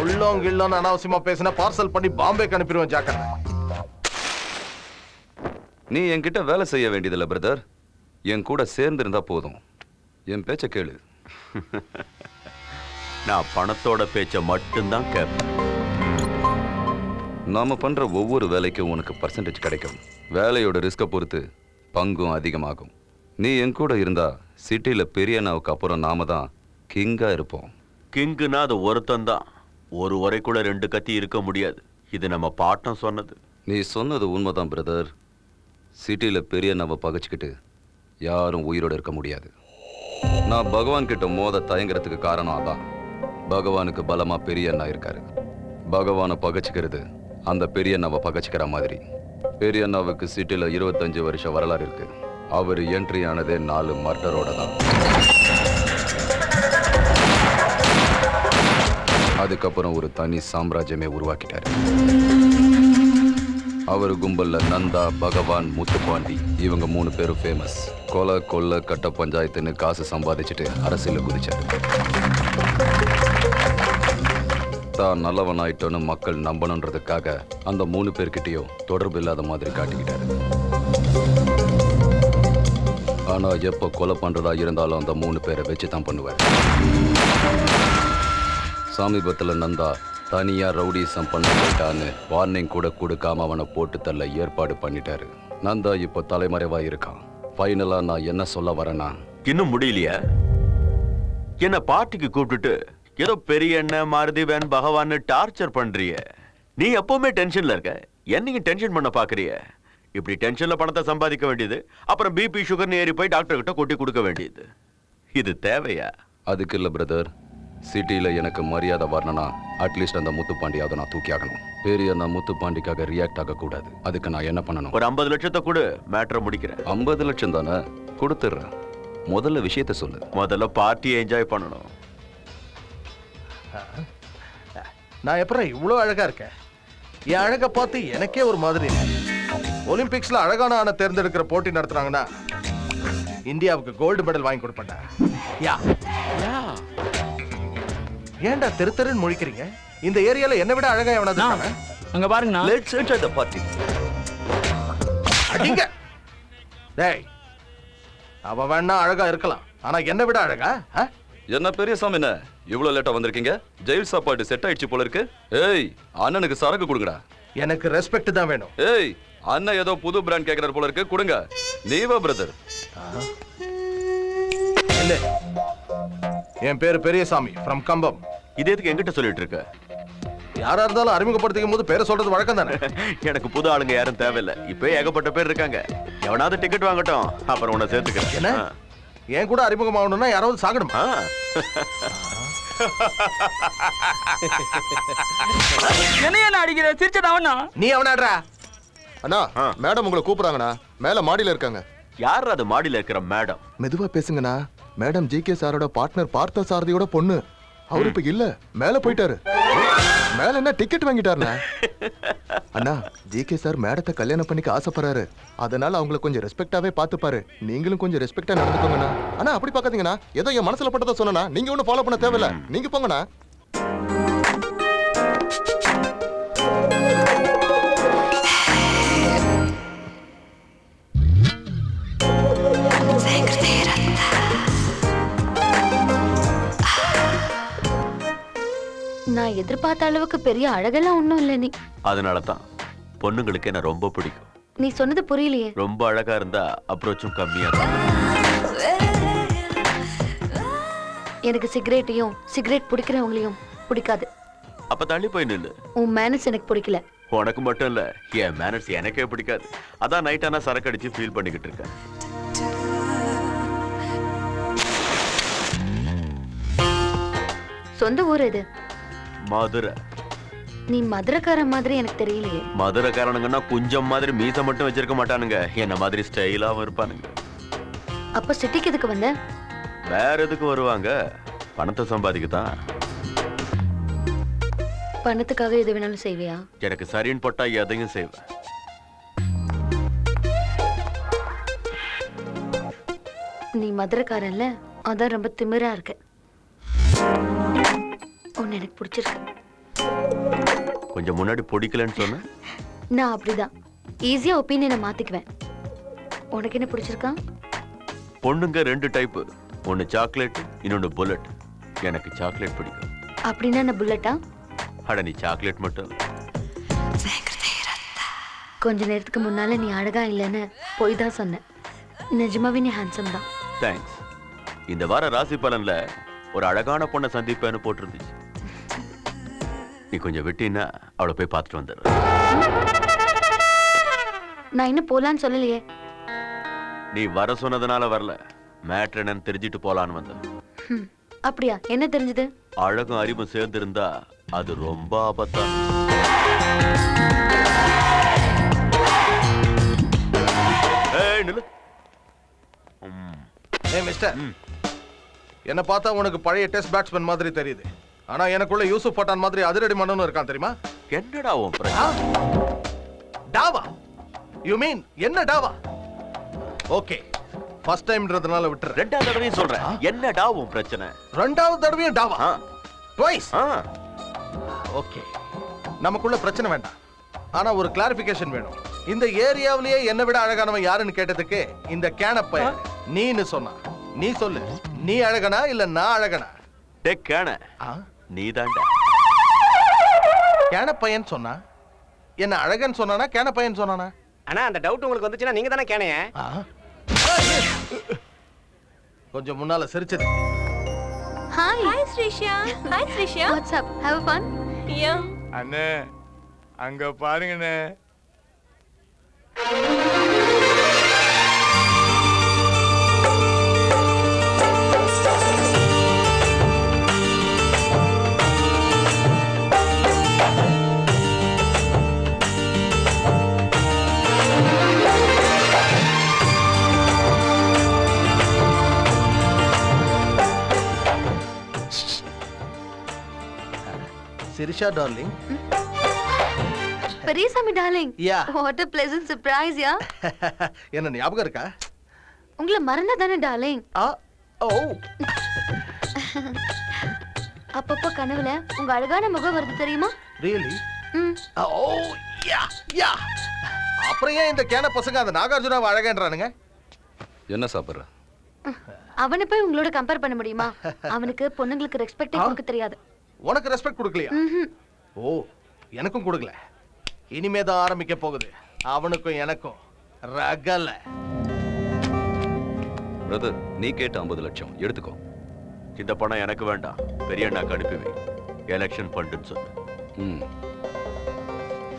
உள்ளோம் கிள்ளோன்னு அனாவசியமா பேசினா பார்சல் பண்ணி பாம்பேக்கு அனுப்பிடுவேன், ஜாக்கிரதை. நீ என்கிட்ட வேலை செய்ய வேண்டியதில்லை பிரதர், என் கூட சேர்ந்து இருந்தா போதும். என் பேச்ச கேளு. நான் பணத்தோட பேச்ச மட்டும்தான் கேட்பேன். நாம பண்ற ஒவ்வொரு வேலைக்கும் உனக்கு பர்சன்டேஜ் கிடைக்கும். வேலையோட ரிஸ்கை பொறுத்து பங்கும் அதிகமாகும். நீ என் கூட இருந்தா சிட்டில பெரிய அண்ணாவுக்கு அப்புறம் நாம தான் கிங்கா இருப்போம். கிங்குனா அது ஒருத்தன் தான். ஒரு உரைக்குள்ள 2 கத்தி இருக்க முடியாது. இது நம்ம பாட்டம் சொன்னது. நீ சொன்னது உண்மைதான் பிரதர். சிட்டில பெரிய அண்ணாவை பகைச்சிக்கிட்டு யாரும் உயிரோட இருக்க முடியாது. நான் பகவான் கிட்ட மோத தயங்குறதுக்கு காரணம் அதான். பகவானுக்கு பலமா பெரிய அண்ணா இருக்காரு. பகவானை பகைச்சிக்கிறது அந்த பெரிய அண்ணாவை பகைச்சிக்கிற மாதிரி. பெரிய அண்ணாவுக்கு சிட்டில 25 வருஷம் வரலாறு இருக்கு. அவர் என்ட்ரி ஆனதே 4 மர்டரோட தான். அதுக்கப்புறம் ஒரு தனி சாம்ராஜ்யமே உருவாக்கிட்டாரு. அவர் கும்பல்ல நந்தா, பகவான், முத்துப்பாண்டி இவங்க 3 பேரும் ஃபேமஸ். கொலை கொள்ளை கட்ட பஞ்சாயத்துன்னு காசு சம்பாதிச்சுட்டு அரசியல குதிச்சாரு. தான் நல்லவனாயிட்டோன்னு மக்கள் நம்பணுன்றதுக்காக அந்த 3 பேர்கிட்டயும் தொடர்பு இல்லாத மாதிரி காட்டிக்கிட்டாரு. ஆனா எப்ப கொலை பண்றதா இருந்தாலும் அந்த 3 பேரை வச்சு தான் பண்ணுவார். சமீபத்துல நந்தா தனியா ரவுடிசம் பண்ண போயிட்டான்னு வார்னிங் கூட கொடுக்காம அவனை போட்டு தள்ள ஏற்பாடு பண்ணிட்டாரு. நந்தா இப்போ தலைமறைவா இருக்கான். ஃபைனலா நான் என்ன சொல்ல வரேன்னா, இன்னும் முடியலையா? என்ன பார்ட்டிக்கு கூப்பிட்டுட்டு ஏதோ பெரிய எண்ணெய் மாருதி வேன் பகவான்னு டார்ச்சர் பண்றிய. நீ எப்பவுமே டென்ஷன்ல இருக்க, என்னைக்கு டென்ஷன் பண்ண பாக்குறிய? இப்படி டென்ஷன்ல பணத்தை சம்பாதிக்க வேண்டியது, அப்புறம் பிபி சுகர்னு ஏறி போய் டாக்டர் கிட்ட கொட்டி கொடுக்க வேண்டியது, இது தேவையா? அதுக்கு இல்ல பிரதர். சிட்டியில எனக்கு மரியாதை வரணும்னா அட்லீஸ்ட் அந்த முத்துப்பாண்டியாவது நான் தூக்கி ஆகணும். பெரிய நான் முத்துப்பாண்டிக்காக ரியாக்ட் ஆக கூடாது. அதுக்கு நான் என்ன பண்ணணும்? ஒரு 50 லட்சத்தை கொடு, மேட்டரை முடிக்கிறேன். 50 லட்சம் தானே? கொடுத்துட்றேன். முதல்ல விஷயத்த சொல்லு. முதல்ல பார்ட்டியை என்ஜாய் பண்ணணும். நான் எப்பறம் இவ்வளோ அழகா இருக்கேன்? என் அழகை பார்த்து எனக்கே ஒரு மாதிரி. ஒலிம்பிக்ஸ்ல அழகான ஆணை தேர்ந்தெடுக்கிற போட்டி நடத்துறாங்கன்னா இந்தியாவுக்கு கோல்டு மெடல் வாங்கி கொடுப்பேன்டா. யா ஏன்டா தெரு தெருன்னு முழிக்கிறீங்க? இந்த ஏரியால என்ன விட அழகா எவனாவது இருக்கானே? அங்க பாருங்கண்ணா. Let's enjoy the party. அடிங்க. டேய், அவ வேணா அழகா இருக்கலாம், ஆனா என்ன விட அழகா? என்ன பெரிய சாமி, என்ன இவ்வளவு லேட்டா வந்திருக்கீங்க? ஜெயில் சாப்பாடு செட் ஆயிடுச்சு போல இருக்கு. ஏய், அண்ணனுக்கு சரக்கு கொடுங்கடா. எனக்கு ரெஸ்பெக்ட் தான் வேணும். ஏய், அண்ணன் ஏதோ புது பிராண்ட் கேக்குறாரு போல இருக்கு, கொடுங்க. நீவா பிரதர்? இல்ல, என் பேரு பெரியசாமி from கம்பம். இது எதுக்கு என்கிட்ட சொல்லிட்டு இருக்க? யாரா இருந்தாலும் அறிமுகப்படுத்திக்கும் போது பேரை சொல்றது வழக்கம் தானே. எனக்கு புது ஆளுங்க யாரும் தேவையில்லை. இப்போ ஏகப்பட்ட பேர் இருக்காங்க. எவனாவது டிக்கெட் வாங்கட்டும், அப்புறம் உன்னை சேர்த்துக்கிறேன். என்ன? என் கூட அறிமுகமாகணும்னா யாராவது சாகணுமா? என்ன அடிக்கிற? சிரிச்சதாவண்ணா. நீ அவனாடுறா? அண்ணா, மேடம் உங்களை கூப்பிடுறாங்கண்ணா. மேல மாடியில இருக்காங்க. யார் அது மாடியில இருக்கிற மேடம்? மெதுவா பேசுங்கண்ணா. மேடம் ஜிகே சாரோட பார்ட்னர் பார்த்த சாரதியோட பொண்ணு. அவரு இப்ப இல்ல, மேல போயிட்டாரு. மேல என்ன டிக்கெட் வாங்கிட்டாருண்ணா. அண்ணா, ஜிகே சார் மேடத்தை கல்யாணம் பண்ணிக்க ஆசைப்படுறாரு. அதனால அவங்கள கொஞ்சம் ரெஸ்பெக்டாவே பாத்துப்பாரு. நீங்களும் கொஞ்சம் ரெஸ்பெக்டா நடந்துக்கோங்கண்ணா. அண்ணா அப்படி பாக்காதீங்கண்ணா, ஏதோ என் மனசுல பட்டதை சொன்னா நீங்க ஒன்னும் ஃபாலோ பண்ண தேவையில்ல. நீங்க போங்கண்ணா. நான் எதிர்பார்த்த அளவுக்கு பெரிய அழகெல்லாம் ஒண்ணும் இல்ல. நீ அதனால தான் பொண்ணுங்களுக்கு என்ன ரொம்ப பிடிக்கும். நீ சொன்னது புரியலையே. ரொம்ப அழகா இருந்தா அப்ரோச்சும் கம்மியா இருக்கும். எனக்கு சிகரெட்டையும் சிகரெட் பிடிக்கிறவங்களையும் பிடிக்காது. அப்ப தள்ளி போய் நில்லு. உன் மேனஸ் எனக்கு பிடிக்கல. உனக்கு மட்டும் இல்ல, என் மேனர்ஸ் எனக்கே பிடிக்காது. அதான் நைட் ஆனா சரக்கு அடிச்சு ஃபீல் பண்ணிக்கிட்டு இருக்கேன். சொந்த ஊர் எது? மதுரை. நீ மதுரைக்கார மாதிரி எனக்கு தெரியலையே. மதுரைக்காரனுங்கன்னா குஞ்சம் மாதிரி மீசை மட்டும் வச்சிருக்க மாட்டானுங்க, என்ன மாதிரி ஸ்டைலாவும் இருப்பானுங்க. அப்ப சிட்டிக்கு எதுக்கு வந்த? வேற எதுக்கு வருவாங்க? பணத்தை சம்பாதிக்கத்தான். பணத்துக்காக எது வேணாலும் செய்வியா? எனக்கு சரின்னு போட்டா எதையும் செய்வேன். நீ மதுரைக்காரன்ல, அதான் ரொம்ப திமிரா இருக்க. உன்னை எனக்கு பிடிச்சிருக்கு. கொஞ்சம் முன்னாடி பிடிக்கலன்னு சொன்ன. நான் அப்படிதான் ஈஸியா ஒப்பீனியனை மாத்திக்குவேன். உனக்கு என்ன பிடிச்சிருக்கா? பொண்ணுங்க ரெண்டு டைப்பு, ஒன்னு சாக்லேட், இன்னொன்னு புல்லட். எனக்கு சாக்லேட் பிடிக்கும். அப்படின்னா நான் புல்லட்டா? அட நீ சாக்லேட் மட்டும் இல்ல. கொஞ்ச நேரத்துக்கு முன்னால நீ அழகா இல்லைன்னு போய் தான் சொன்னேன். நிஜமாவே நீ ஹேண்ட்ஸம் தான். தேங்க்ஸ். இந்த வார ராசி பலன்ல ஒரு அழகான பொண்ணை சந்திப்பேன்னு போட்டிருந்துச்சு. நீ கொஞ்சம் விட்டீன்னா அவளை போய் பார்த்துட்டு வந்துடுற. நான் இன்னும் போலான்னு சொல்லலையே. நீ வர சொன்னதுனால வரல, மேட்ரு என்னன்னு தெரிஞ்சிட்டு போலான்னு வந்த. அப்படியா? என்ன தெரிஞ்சது? அழகும் அறிவும் சேர்ந்து இருந்தா அது ரொம்ப ஆபத்தா. மிஸ்டர், என்ன பார்த்தா உனக்கு பழைய டெஸ்ட் பேட்ஸ்மேன் மாதிரி தெரியுது. ஆனா எனக்குள்ள யூசுப் பட்டான் மாதிரி அதிரடி மன்னனும் இருக்கான் தெரியுமா? என்னடா உன் பிரச்சனை? டாவா? யூ மீன் என்ன டாவா? ஓகே, ஃபர்ஸ்ட் டைம்ன்றதுனால விட்டுற. ரெண்டாவது தடவையும் சொல்றேன், என்னடா உன் பிரச்சனை? ரெண்டாவது தடவையும் டாவா? ட்வைஸ். ஓகே, நமக்குள்ள பிரச்சனை வேண்டாம். ஆனா ஒரு கிளாரிபிகேஷன் வேணும். இந்த ஏரியாவிலேயே என்ன விட அழகானவன் யாருன்னு கேட்டதுக்கு இந்த கேனப்ப நீன்னு சொன்னா. நீ சொல்லு, நீ அழகனா இல்ல நான் அழகனா? டேக் கேன, நீ தாண்டா கேன பையன் சொன்னா. என்ன அழகன் சொன்னானா கேன பையன் சொன்னானா? ஆனா அந்த டவுட் உங்களுக்கு வந்துச்சுன்னா நீங்க தானே கேனைய. கொஞ்சம் முன்னால சிரிச்சது. Hi Hi Srisha. Hi Srisha. What's up? Have fun. Yeah. அண்ணே அங்க பாருங்கண்ணே. Sirisha darling. Periyasamy darling. Yeah. What a pleasant surprise, yeah. என்ன ஞாபகம் இருக்கா? உங்களை மறந்தா தானே டார்லிங்? ஓ. அப்பப்போ கனவுல உங்க அழகான முகம் வருது தெரியுமா? ரியலி? ம். ஓ யா. அப்புறம் ஏன் இந்த கேன பசங்க அந்த நாகார்ஜுனாவை அழகன்றானுங்க? என்ன சாப்பிடுற? அவனை போய் உங்களோட கம்பேர் பண்ண முடியுமா? அவனுக்கு பொண்ணுங்களுக்கு ரெஸ்பெக்டே கொடுக்க தெரியாது. உனக்கு ரெஸ்பெக்ட் கொடுக்கலையா? ஓ, எனக்கும் கொடுக்கல. இனிமே தான் ஆரம்பிக்க போகுது அவனுக்கும் எனக்கும் ரகல. பிரதர், நீ கேட்ட 50 லட்சம் எடுத்துக்கோ. இந்த பணம் எனக்கு வேண்டாம், பெரிய அண்ணாக்கு அனுப்பி வை. எலெக்ஷன் ஃபண்டுன்னு சொல்லு.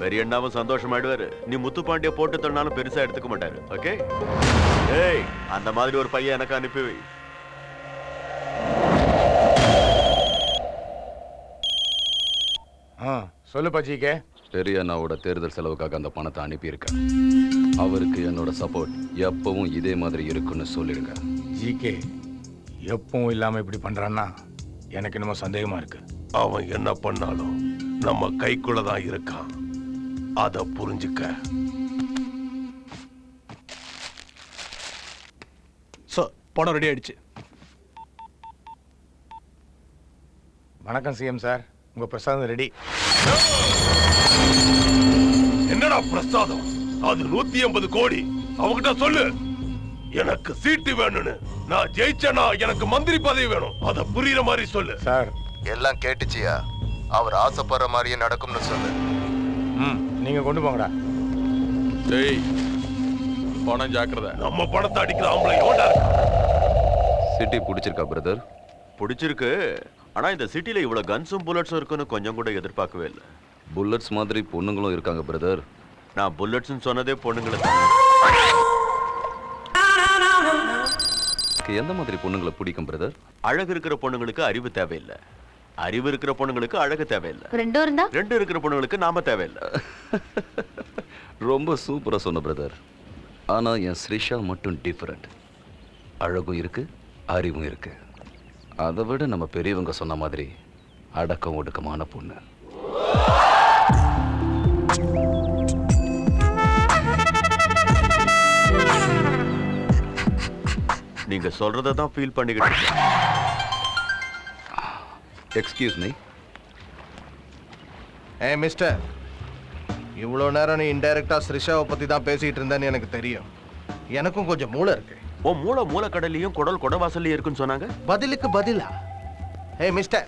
பெரிய அண்ணாவும் சந்தோஷமாயிடுவாரு. நீ முத்துப்பாண்டிய போட்டு தள்ளினாலும் பெருசா எடுத்துக்க மாட்டாரு. ஓகே? ஏய், அந்த மாதிரி ஒரு பையன் எனக்கு அனுப்பி வை. சொல்லு பச்சிக்கே. பெரிய அண்ணாவோட தேர்தல் செலவுக்காக அந்த பணத்தை அனுப்பியிருக்கேன். அவருக்கு என்னோட சப்போர்ட் எப்பவும் இதே மாதிரி இருக்குன்னு சொல்லிடுங்க. ஜிகே எப்பவும் இல்லாம இப்படி பண்றான்னா எனக்கு என்னமோ சந்தேகமா இருக்கு. அவன் என்ன பண்ணாலும் நம்ம கைக்குள்ளதான் இருக்கான், அத புரிஞ்சுக்க. பணம் ரெடி ஆயிடுச்சு. வணக்கம் சிஎம் சார், உங்க பிரசாதம் ரெடி. என்னடா பிரசாதம்? அது 150 கோடி. அவகிட்ட சொல்லு எனக்கு சீட்டு வேணும்னு. நான் ஜெயிச்சனா எனக்கு மந்திரி பதவி வேணும். அத புரியுற மாதிரி சொல்லு. சார் எல்லாம் கேட்டுச்சியா? அவர் ஆசைப்படுற மாதிரியே நடக்கும்னு சொல்லு. நீங்க கொண்டு போங்கடா. டேய், பணம் ஜாக்கிரதை. நம்ம பணத்தை அடிக்கிற ஆம்பளை எவன்டா இருக்கா? சிட்டி பிடிச்சிருக்கா பிரதர்? பிடிச்சிருக்கு. ஆனா இந்த சிட்டில இவ்வளவு கன்ஸும் புல்லட்ஸும் இருக்குன்னு கொஞ்சம் கூட எதிர்பார்க்கவே இல்லை. புல்லட்ஸ் மாதிரி பொண்ணுங்களும் இருக்காங்க பிரதர். நான் புல்லட்ஸ்னு சொன்னதே பொண்ணுங்களை தான். எந்த மாதிரி பொண்ணுங்களை பிடிக்கும் பிரதர்? அழகு இருக்கிற பொண்ணுங்களுக்கு அறிவு தேவையில்லை, அறிவு இருக்கிற பொண்ணுங்களுக்கு அழகு தேவையில்லை, ரெண்டு இருக்கிற பொண்ணுங்களுக்கு நாம தேவையில்லை. ரொம்ப சூப்பரா சொன்ன பிரதர். ஆனா என் ஸ்ரிஷா மட்டும் டிஃபரெண்ட். அழகும் இருக்கு, அறிவும் இருக்கு. அதை விட நம்ம பெரியவங்க சொன்ன மாதிரி அடக்கம் ஒடுக்கமான பொண்ணு. நீங்க சொல்றதை தான் ஃபீல் பண்ணிக்கிட்டு இருக்கேன். Excuse me. ஏய் மிஸ்டர், இவ்வளோ நேரம் நீ இன்டைரக்டா ஸ்ரிஷாவை பத்தி தான் பேசிட்டு இருந்தேன்னு எனக்கு தெரியும். எனக்கும் கொஞ்சம் மூளை இருக்கு. ஓ மூளை மூளைக்கடலையும் குடல் குடவாசல்லையும் இருக்குன்னு சொன்னாங்க. பதிலுக்கு பதிலா? ஏய் மிஸ்டர்,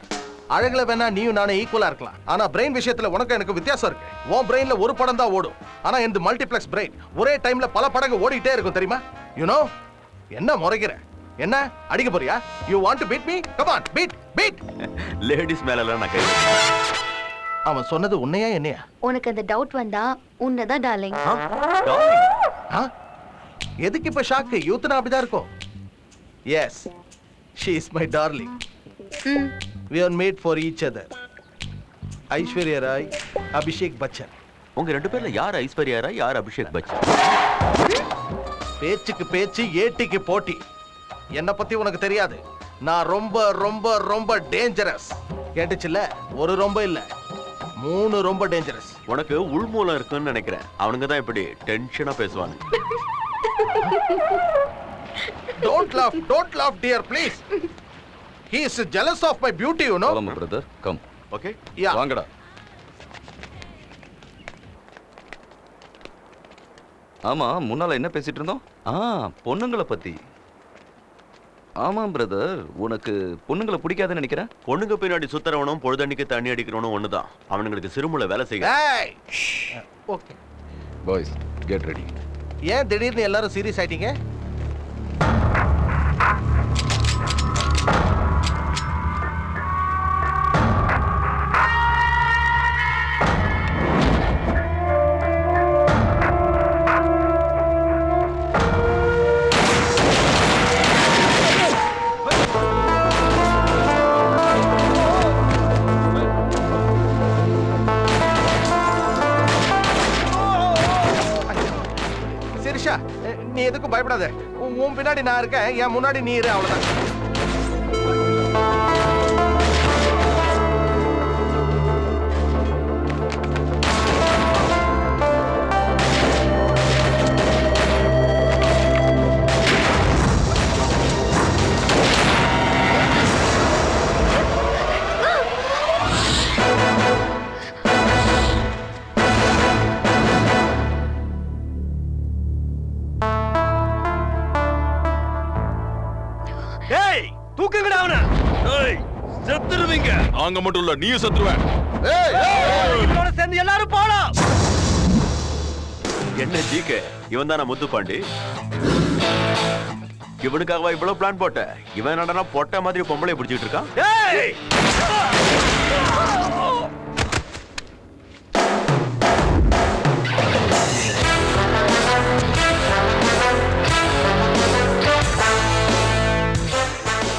அழகுல வேணா நீயும் நானும் ஈக்குவலா இருக்கலாம். ஆனா பிரெயின் விஷயத்துல உனக்கு எனக்கு வித்தியாசம் இருக்கு. உன் பிரெயின்ல ஒரு படம் தான் ஓடும், ஆனா இந்த மல்டிப்ளெக்ஸ் பிரெயின் ஒரே டைம்ல பல படங்கள் ஓடிட்டே இருக்கும் தெரியுமா? யூனோ? என்ன முறைக்கிற? என்ன அடிக்க போறியா? You want to beat me? Come on, beat beat. Ladies மேலலாம் நான் கை. அவன் சொன்னது உன்னையா என்னையா? உனக்கு அந்த டவுட் வந்தா உன்னதான் டார்லிங். எதுக்கு இப்ப ஷாக்கு? யூத்னா அப்படிதான் இருக்கும். Yes, she is my darling. We are made for each other. Aishwarya Rai, Abhishek Bachchan. உங்க ரெண்டு பேர்ல யார் ஐஸ்வர்யா ராய், யார் அபிஷேக் பச்சன்? பேச்சுக்கு பேச்சு, ஏட்டிக்கு போட்டி. என்ன பத்தி உனக்கு தெரியாது. நான் ரொம்ப ரொம்ப ரொம்ப டேஞ்சரஸ். கேட்டுச்சுல? ஒரு ரொம்ப இல்ல, 3 ரொம்ப டேஞ்சரஸ். உனக்கு உள்மூலம் இருக்குன்னு நினைக்கிறேன். அவனுங்க தான் இப்படி டென்ஷனா பேசுவாங்க. Don't laugh dear please. He is jealous of my beauty, you know. Come brother, come. Okay? Yeah. வாங்கடா. ஆமா, முன்னால என்ன பேசிட்டு இருந்தோம்? பொண்ணுங்களை பத்தி. ஆமா பிரதர், உனக்கு பொண்ணுங்களை பிடிக்காதுன்னு நினைக்கிறேன். பொண்ணுங்க பின்னாடி சுத்துறவனும் பொழுதன்னைக்கு தண்ணி அடிக்கிறவனும் ஒண்ணுதான். அவனுங்களுக்கு சிறுமுளை வேலை செய்ய. Okay boys, get ready. ஏன் திடீர்னு எல்லாரும் சீரியஸ் ஆயிட்டீங்க? நீ எதுக்கும் பயப்படாத. உன் பின்னாடி நான் இருக்கேன், என் முன்னாடி நீ இரு, அவ்வளவுதான். தூக்குங்கடா அவனை. ஏய், செத்துருவீங்க. நாங்க மட்டும் இல்ல, நீயும் செத்துருவேன். இவனோட சேர்ந்து எல்லாரும் போலாம். என்ன ஜிகே, இவன் தான முத்துப்பாண்டி? இவனுக்காகவா இவ்வளவு பிளான் போட்ட? இவன் என்னடா பொட்ட மாதிரி பொம்பளை பிடிச்சிட்டு இருக்கான். ஏய்!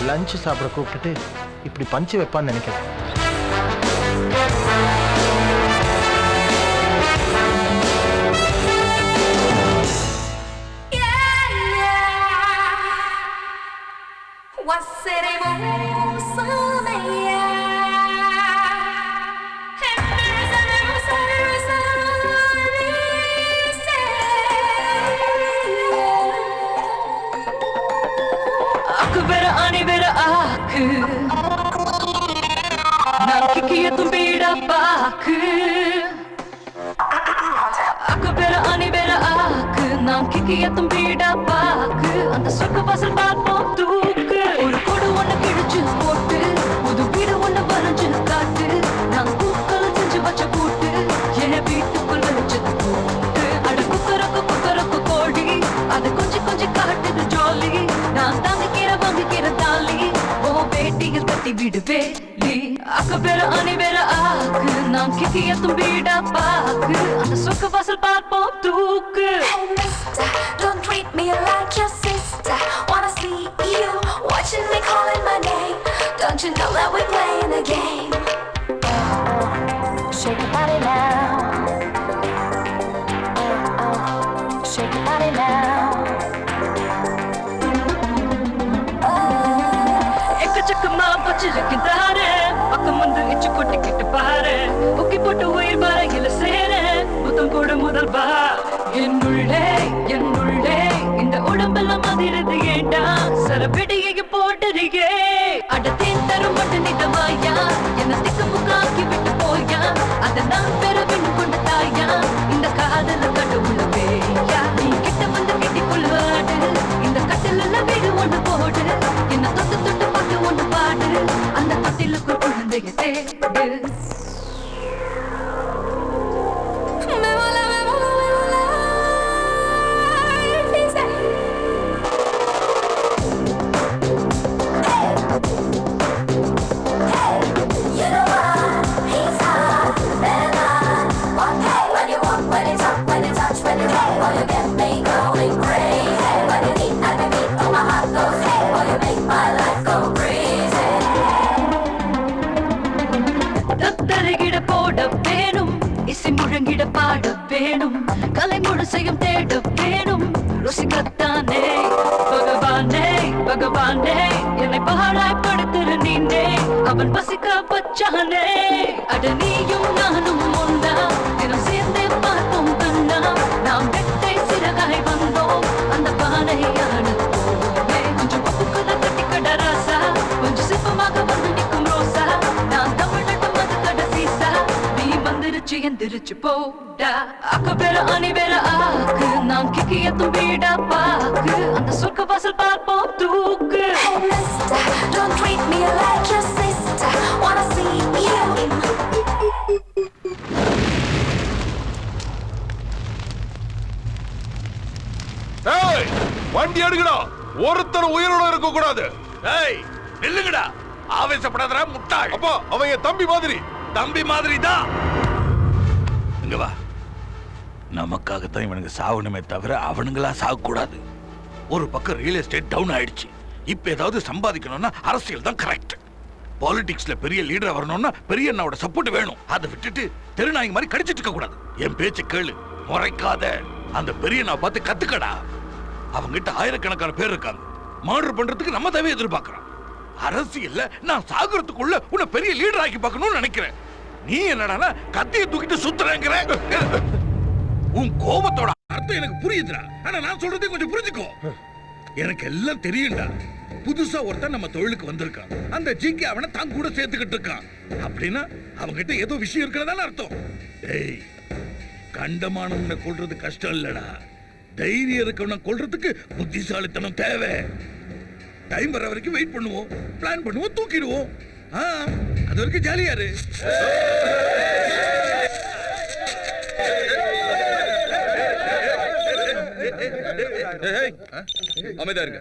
லஞ்ச் சாப்பிட கூப்பிட்டுட்டு இப்படி பஞ்சு வைப்பான்னு நினைக்கிறேன். அந்த சொர்க்க வாசல் பார்ப்போம் தூக்கு. ஒரு கொடு ஒண்ணு கிழிச்சு போட்டு புது வீடு ஒண்ணு வரைஞ்சு காட்டு. நான் பூக்களை செஞ்சு வச்ச கூட்டு என வீட்டுக்குள் வச்சது கூட்டு. அட குக்கரக்கு கோழி அது கொஞ்சம் கொஞ்சம் காட்டுது ஜோலி. நான் தாங்கிக்கிற வாங்கிக்கிற தாலி ஓ பேட்டியில் கட்டி விடுவே. கிக்கி எத்தும் வீட பாக்கு அந்த சொக்க வாசல் பார்ப்போம் தூக்கு. Hey mister, don't treat me like your sister. Wanna see you watching me calling my name. Don't you know that we're playing a game? Shake your body now. Shake your body now. எக்கச்சக்கமா வச்சிருக்கின்றாரு பக்கம் வந்து எச்சு கொட்டிக்கிட்டு பாரு ஒக்கி போட்டு உயிர் வரையில சேர புத்தம் கூட முதல் பா. என்னுள்ளே இந்த உடம்பெல்லாம் அதிரது ஏண்டா சரபிடியை போட்டறியே அடத்தேன் தரும் மட்டும் நிதமாயா என்ன திக்கு முக்காக்கி விட்டு போயா அதை நான் பெற வேண்டும் கொண்ட தாயா இந்த காதல கட்டு உள்ள பேயா நீ கிட்ட வந்து கட்டி கொள்ளாடு இந்த கட்டில வீடு ஒன்று போடு என்ன தொட்டு தொட்டு பாட்டு ஒன்று பாடு அந்த கட்டிலுக்குள் குழந்தைய தேடு. தத்தரகிட போட வேணும் இசை முழங்கிட பாட வேணும் கலை முழுசையும் தேட வேணும் ருசிக்கத்தானே பகவானே பகவானே என்னை பாழாய்ப்படுத்துற நீனே அவன் பசிக்க பச்சானே அட நீயும் நானும் ஒன்னா தினம் சேர்ந்தே பார்த்தோம் கண்ணா நாம் வெட்டை சிறகாய் வந்தோம் அந்த பானையான போமே கொஞ்சம் பப்புக்குள்ள கட்டி கட ராசா கொஞ்சம் சிப்பமாக வந்து நிற்கும் ரோசா நான் தமிழ்நாட்டு மது கட சீசா நீ வந்துருச்சு எந்திரிச்சு போடா அக்க வேற அணி வேற ஆக்கு நான் கிக்கி எத்தும் வீடா பாக்கு அந்த சொர்க்க வாசல் பார்ப்போம் தூக்கு. Hey mister, don't treat me like your sister. Wanna see you? ஏய் வண்டி எடுக்கடா ஒருத்தர் உயிரோட இருக்க கூடாது. ஏய் நில்லுங்கடா ஆவேசப்படாதடா முட்டாள். அப்பா அவன் என் தம்பி மாதிரி தான். இங்க வா. நமக்காகத்தான் இவனுக்கு சாவணுமே தவிர அவனுங்களா சாகக்கூடாது. ஒரு பக்கம் ரியல் எஸ்டேட் டவுன் ஆயிடுச்சு. இப்ப ஏதாவது சம்பாதிக்கணும்னா அரசியல் தான் கரெக்ட். பாலிடிக்ஸ்ல பெரிய லீடரா வரணும்னா பெரிய அண்ணாவோட சப்போர்ட் வேணும். அதை விட்டுட்டு தெருநாய்ங்க மாதிரி கடிச்சிட்டு இருக்க கூடாது. என் பேச்ச கேளு, முறைக்காத. அந்த பெரிய அண்ணா பார்த்து கத்துக்கடா. அவங்கிட்ட ஆயிரக்கணக்கான பேர் இருக்காங்க. மர்டர் பண்றதுக்கு நம்ம தேவை எதிர்பார்க்கிறோம். அரசியல்ல நான் சாகுறதுக்குள்ள உன்னை பெரிய லீடர் ஆக்கி பார்க்கணும்னு நினைக்கிறேன். நீ என்னடா கத்தியை தூக்கிட்டு சுத்துறேங்கிற. உன் கோபத்தோட அர்த்தம் எனக்கு புரியுதுடா. ஆனா நான் சொல்றதே கொஞ்சம் புரிஞ்சுக்கோ. எனக்கு எல்லாம் தெரியும்டா. புதுசா ஒருத்தன் நம்ம தொழிலுக்கு வந்திருக்கான். அந்த ஜிகே அவனை தான் கூட சேர்த்துக்கிட்டு இருக்கான். அப்படின்னா அவங்கிட்ட ஏதோ விஷயம் இருக்கிறதான அர்த்தம். டேய், கண்டமானவனை கொல்றது கஷ்டம் இல்லடா. தைரியம் இருக்கவனை கொல்றதுக்கு புத்திசாலித்தனம் தேவை. டைம் வர வரைக்கும் வெயிட் பண்ணுவோம், பிளான் பண்ணுவோம், தூக்கிடுவோம். அது வரைக்கும் ஜாலியா இரு. அமைதியா இருங்க.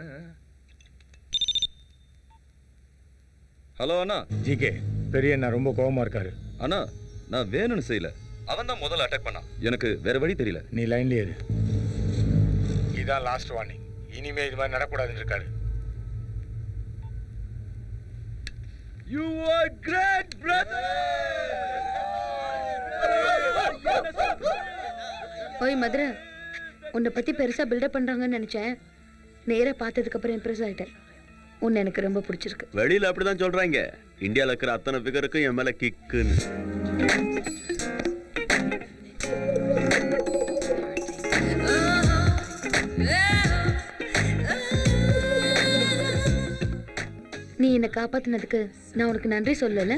ஹலோ அண்ணா. ஜிகே பெரிய அண்ணா ரொம்ப கோவமா இருக்காரு. அண்ணா நான் வேணும்னு செய்யல. அவன் தான் முதல்ல அட்டாக் பண்ணான். எனக்கு வேற வழி தெரியல. நீ லைன்லயே இரு. இதான் லாஸ்ட் வார்னிங். இனிமே இது மாதிரி நடக்கூடாதுன்னு இருக்காரு. You are great brother. ஓய் மதுரை, உன்னை பத்தி பெருசா பில்டப் பண்றாங்கன்னு நினைச்சேன். நேரா பார்த்ததுக்கு அப்புறம் இம்ப்ரெஸ் ஆயிட்டேன். உன்னை எனக்கு ரொம்ப பிடிச்சிருக்கு. வெளியில அப்படிதான் சொல்றாங்க. இந்தியால இருக்கிற அத்தனை ஃபிகருக்கும் என் மேல கிக்குன்னு. நீ என்னை காப்பாத்தினதுக்கு நான் உனக்கு நன்றி சொல்லல.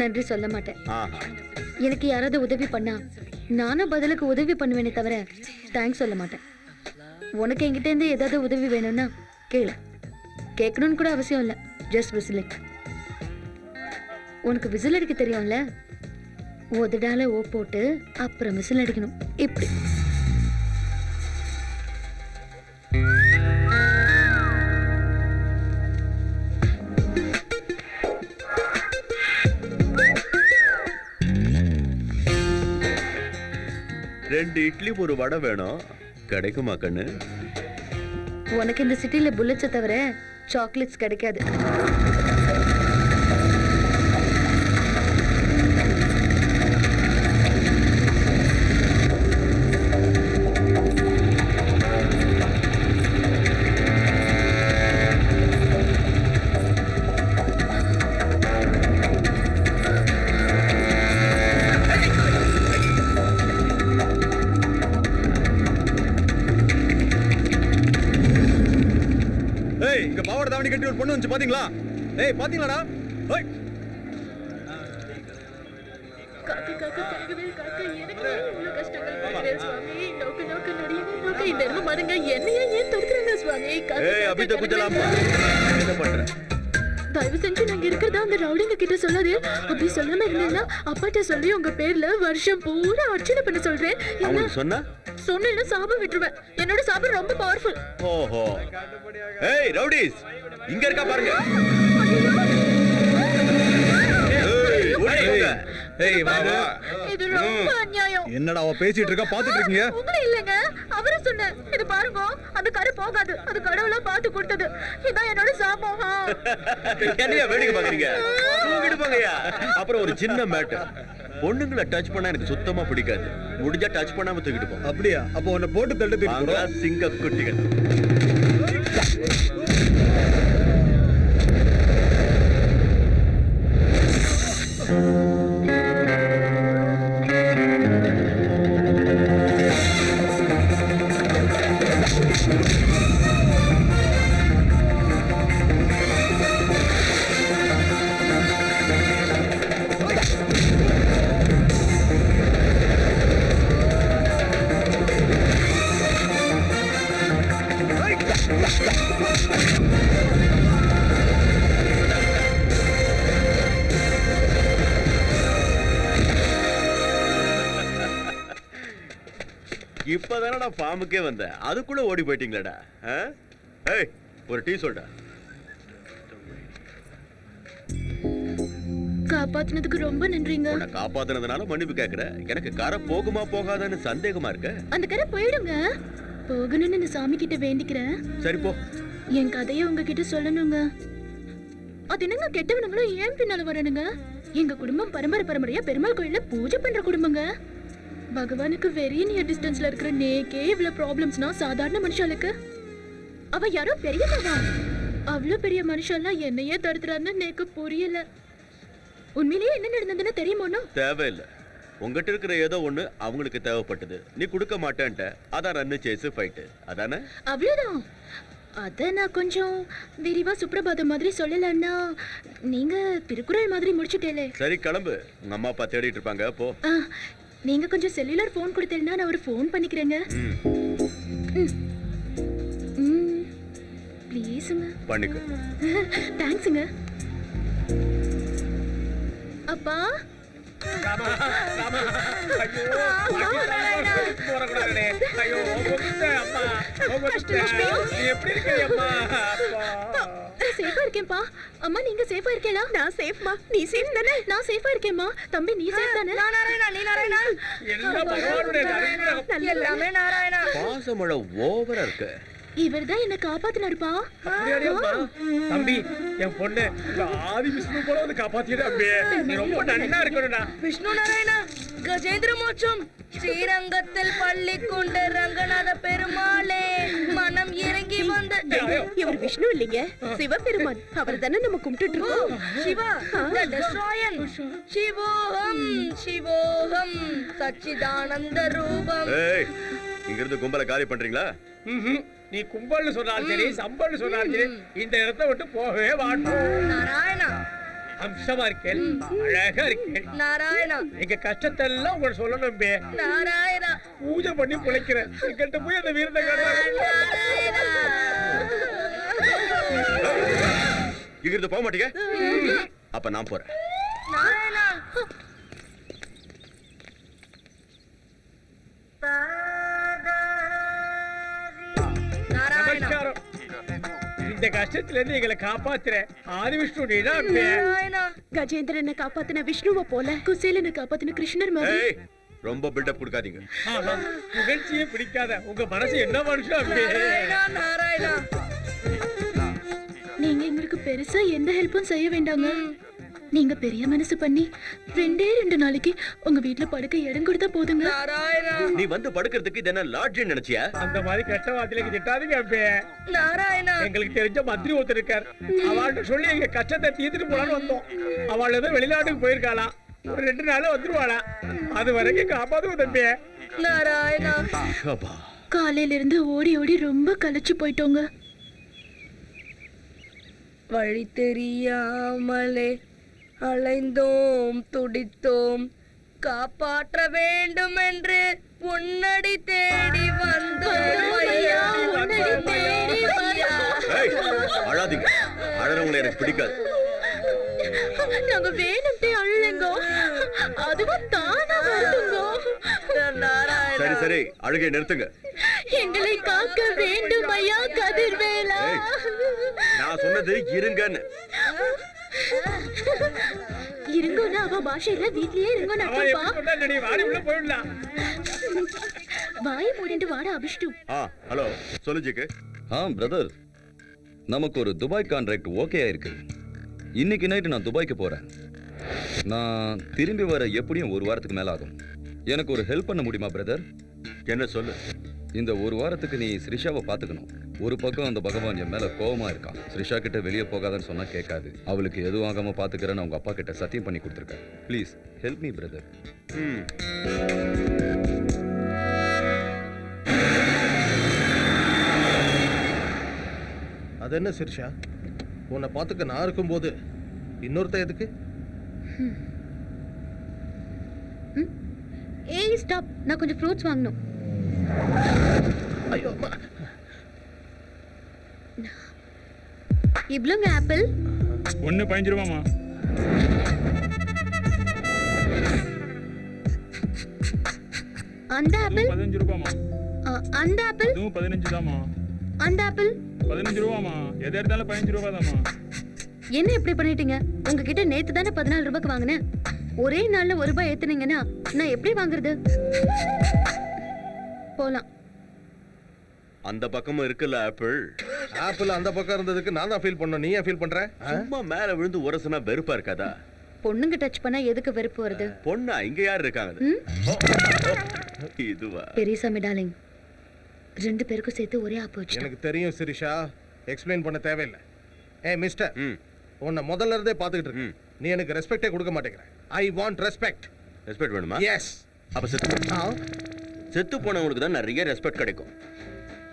நன்றி சொல்ல மாட்டேன். எனக்கு யாராவது உதவி பண்ணா நானும் பதிலுக்கு உதவி பண்ணுவேனே தவிர தேங்க்ஸ் சொல்ல மாட்டேன். உனக்கு என்கிட்ட இருந்து ஏதாவது உதவி வேணும்னா கேளு. கேட்கணும்னு கூட அவசியம் இல்லை. Just whistle. உனக்கு விசில் அடிக்க தெரியும்ல? உதடால ஓ போட்டு அப்புறம் விசில் அடிக்கணும். இப்படி 2 இட்லி ஒரு வடை வேணும். கிடைக்குமா கண்ணு? உனக்கு இந்த சிட்டில புல்லட்ஸை தவிர சாக்லேட்ஸ் கிடைக்காது. இங்க பாவாடை தாவணி கட்டி ஒரு பொண்ணு வந்து பாத்தீங்களா? ஏய் பாத்தீங்களாடா? ஓய் காக்க காக்க கரகவே காக்க எனக்கு இவ்வளவு கஷ்டங்கள் படுறேன் சுவாமி. நோக்க நோக்க நடியே நோக்க இந்த எருமை மருங்க என்னையே ஏன் தொடுக்குறாங்க சுவாமி? ஏய் அபி तो कुछ लाम என்ன பண்ற? தயவு செஞ்சு நாங்க இருக்கிறதா அந்த ரவுடிங்க கிட்ட சொல்லாதே. அப்படி சொல்லாம இருந்தேன்னா அப்பாட்ட சொல்லி உங்க பேர்ல வருஷம் பூரா அர்ச்சனை பண்ண சொல்றேன். அவன் சொன்னா சொன்னேன்னா சாபம் விட்டுருவேன். என்னோட சாபம் ரொம்ப பவர்ஃபுல். ஓஹோ. ஏய் ரவுடிஸ் இங்க இருக்கா பாருங்க. ஏய் வா வா. இது ரொம்ப அநியாயம். என்னடா அவ பேசிட்டு இருக்கா பாத்துட்டு இருக்கீங்க? உங்களே இல்லங்க. அவரே சொன்ன. இது பாருங்க. அந்த கரு போகாது. அது கடவுளா பார்த்து கொடுத்தது. இதான் என்னோட சாபம். என்னையா வேடிக்கை பாக்குறீங்க? தூக்கிட்டு போங்கயா. அப்புறம் ஒரு சின்ன மேட்டர். பொண்ணுங்களை டச் பண்ணா எனக்கு சுத்தமா பிடிக்காது. முடிஞ்சா டச் பண்ணாம தூக்கிட்டு போ. அப்படியா? அப்ப உன்னை போட்டு தள்ளி தூக்கிட்டு போறோம். சிங்க குட்டிகள். இப்பதானடா ஃபார்முக்கே வந்தேன். அதுக்குள்ள ஓடி போயிட்டீங்களாடா? ஏய் ஒரு டீ சொல்டா. காப்பாத்துனதுக்கு ரொம்ப நன்றிங்க. உன்னை காப்பாத்துனதுனால மன்னிப்பு கேக்குறேன். எனக்கு கரை போகுமா போகாதான்னு சந்தேகமா இருக்கு. அந்த கரை போயிடுங்க. போகணும்னு இந்த சாமி கிட்ட வேண்டிக்கிறேன். சரி போ. என் கதையை உங்ககிட்ட சொல்லணுங்க. அது என்னங்க கெட்டவனுங்களும் ஏன் பின்னால வரணுங்க? எங்க குடும்பம் பரம்பரையா பெருமாள் கோயில்ல பூஜை பண்ற குடும்பங்க. பகவானுக்கு வெரி நியர் டிஸ்டன்ஸ்ல இருக்கிற நேக்கே இவ்வளவு ப்ராப்ளம்ஸ்னா சாதாரண மனுஷாளுக்கு அவ யாரோ பெரியவா. அவ்வளவு பெரிய மனுஷெல்லாம் என்னையே தடுத்துறான்னு நேக்கு புரியல. உண்மையிலேயே என்ன நடந்ததுன்னு தெரியுமோனோ? தேவையில்லை. உங்ககிட்ட இருக்கிற ஏதோ ஒண்ணு அவங்களுக்கு தேவைப்பட்டது. நீ கொடுக்க மாட்டேன்ட்ட. அதான் ரன்னு சேஸ் ஃபைட். அதானே? அவ்வளவுதான். அத நான் கொஞ்சம் விரிவா சுப்ரபாதம் மாதிரி சொல்லலன்னா நீங்க திருக்குறள் மாதிரி முடிச்சுட்டேலே. சரி கிளம்பு. உங்க அம்மா அப்பா தேடிட்டு இருப்பாங்க. போ. நீங்க கொஞ்சம் செல்லுலார் ஃபோன் கொடுத்தீங்கன்னா நான் ஒரு ஃபோன் பண்ணிக்கிறேங்க. ப்ளீஸ்ங்க. பண்ணிக்க. தேங்க்ஸ்ங்க. அப்பா சேஃபா இருக்கேன்பா. அம்மா நீங்க சேஃபா இருக்கீங்களா? நான் சேஃப்மா. நீ சேஃப் தானே? நான் சேஃபா இருக்கேம்மா. தம்பி நீ சேஃப் தானே? நான் நாராயணா. நீ நாராயணா? எல்லாம் பகவானுடைய நாராயணா. எல்லாமே நாராயணா. பாசமழை ஓவரா இருக்கு. இவர்தான் என்ன காப்பாத்தினாருப்பா. தம்பி என் பொண்ணு ஆதி விஷ்ணு போல வந்து காப்பாத்திட்டு நீ ரொம்ப நன்னா இருக்கணும்டா. விஷ்ணு நாராயணா கஜேந்திர மோட்சம் ஸ்ரீரங்கத்தில் பள்ளி கொண்ட ரங்கநாத பெருமாளே மனம் இறங்கி வந்து. இவர் விஷ்ணு இல்லைங்க, சிவபெருமான். அவர் தானே நம்ம கும்பிட்டு இருக்கோம். Siva the destroyer. சிவோகம் சிவோகம் சச்சிதானந்த ரூபம். ஏய் இங்க இருந்து கும்பல காலி பண்றீங்களா? நீ கும்பல்னு சொன்னாலும் சரி சம்பல்னு சொன்னாலும் சரி இந்த இடத்தை விட்டு போகவே மாட்டோம். நாராயணா அம்சமா இருக்கேன், அழகா இருக்கேன். நாராயணா எங்க கஷ்டத்தை எல்லாம் உங்களுக்கு சொல்லணும். நாராயணா பூஜை பண்ணி பிழைக்கிறேன். எங்கிட்ட போய் அந்த வீரத்தை இங்க இருந்து போக மாட்டீங்க? அப்ப நான் போறேன். நாராயணா நமஸ்காரம். இந்த கஷ்டத்துல இருந்து எங்களை காப்பாத்துற ஆதி விஷ்ணு நீதான். கஜேந்திரனை காப்பாத்தின விஷ்ணுவை போல குசேலனை காப்பாத்தின கிருஷ்ணர் மாதிரி. ரொம்ப பில்டப் கொடுக்காதீங்க. புகழ்ச்சியே பிடிக்காத உங்க மனசு என்ன மனுஷன்? நீங்க எங்களுக்கு பெருசா எந்த ஹெல்ப்பும் செய்ய வேண்டாங்க. நீங்க பெரிய மனசு பண்ணி 2 நாளைக்கு உங்க வீட்ல படுக்க இடம் கொடுத்தா போதுங்க. நீ வந்து படுக்கிறதுக்கு இது என்ன லாட்ஜ் நினைச்சியா? அந்த மாதிரி கெட்ட வார்த்தையில திட்டாதீங்க அப்பே. எங்களுக்கு தெரிஞ்ச மந்திரி ஒருத்தர் இருக்கார். அவள்கிட்ட சொல்லி எங்க கஷ்டத்தை தீர்த்துட்டு போலான்னு வந்தோம். அவள் ஏதோ வெளிநாட்டுக்கு போயிருக்காளாம். ஒரு 2 நாள்ல வந்துருவாளா. அது வரைக்கும் காப்பாத்துவோம் தம்பி. காலையில இருந்து ஓடி ஓடி ரொம்ப களைச்சு போயிட்டோங்க. வழி தெரியாமலே அலைந்தோம் துடித்தோம், காப்பாற்ற வேண்டும் என்று உன்னடி தேடி வந்தோம் ஐயா, உன்னடி தேடி வந்தோம். அழாதீங்க, அழறவங்களை எனக்கு பிடிக்காது. நாங்க வேணும்ட்டே அழுங்க, அதுவும் தானா வருதுங்க. சரி சரி, அழுகை நிறுத்துங்க. எங்களை காக்க வேண்டும் ஐயா கதிர்வேலா. நான் சொன்னது இருங்கன்னு. இருங்கோன்னா அவ பாஷையில வீட்லயே இருங்கோன்னு அர்த்தம்ப்பா. வாயை மூடிட்டு வாட அபிஷ்டு. ஹலோ சொல்லு ஜிக்கு. பிரதர், நமக்கு ஒரு துபாய் கான்ட்ராக்ட் ஓகே ஆயிருக்கு. இன்னைக்கு நைட்டு நான் துபாய்க்கு போறேன். நான் திரும்பி வர எப்படியும் 1 வாரத்துக்கு மேல ஆகும். எனக்கு ஒரு ஹெல்ப் பண்ண முடியுமா பிரதர்? என்ன சொல்லு. இந்த 1 வாரத்துக்கு நீ ஸ்ரிஷாவை பாத்துக்கணும். ஒரு பக்கம் அந்த பகவான் என் மேல கோவமா இருக்கான். ஸ்ரிஷா கிட்ட வெளியே போகாதன்னு சொன்னா கேட்காது. அவளுக்கு எதுவும் ஆகாம பாத்துக்கிறேன்னு அவங்க அப்பா கிட்ட சத்தியம் பண்ணி கொடுத்துருக்கேன். Please help me brother. அது என்ன சிரிஷா, உன்னை பார்த்துக்க நான் இருக்கும்போது இன்னொருத்த எதுக்கு? ஏய் ஸ்டாப், நான் கொஞ்சம் ஃப்ரூட்ஸ் வாங்கணும். ஐயோ இவ்வளோங்க ஆப்பிள். 15 ரூபாமா? அந்த ஆப்பிள் 15 ரூபாமா? அந்த ஆப்பிள் 15 தாமா? அந்த ஆப்பிள் 15 ரூபாமா? எது எடுத்தாலும் 15 ரூபா தாமா? என்ன இப்படி பண்ணிட்டீங்க? உங்ககிட்ட நேத்து தானே 14 ரூபாய்க்கு வாங்கினேன். ஒரே நாள்ல 1 ரூபாய் ஏத்துனீங்கன்னா நான் எப்படி வாங்குறது? போலாம். அந்த பக்கமும் இருக்குல்ல ஆப்பிள். ஆப்பிள் அந்த பக்கம் இருந்ததுக்கு நான் தான் ஃபீல் பண்ணணும். நீ ஏன் ஃபீல் பண்ற? சும்மா மேல விழுந்து உரசுனா வெறுப்பா இருக்காதா? பொண்ணுங்க டச் பண்ணா எதுக்கு வெறுப்பு வருது? பொண்ணா? இங்க யார் இருக்காங்க? இதுவா? பெரியசாமி டார்லிங், 2 பேருக்கும் சேர்த்து ஒரே ஆப்பு வச்சு. எனக்கு தெரியும் சிரிஷா, எக்ஸ்பிளைன் பண்ண தேவையில்லை. ஏய் மிஸ்டர், உன்னை முதல்ல இருந்தே பார்த்துக்கிட்டு இருக்கேன். நீ எனக்கு ரெஸ்பெக்டே கொடுக்க மாட்டேங்கிற. I want respect. ரெஸ்பெக்ட் வேணுமா? எஸ். அப்ப செத்து போனவங்களுக்கு தான் நிறைய ரெஸ்பெக்ட் கிடைக்கும்.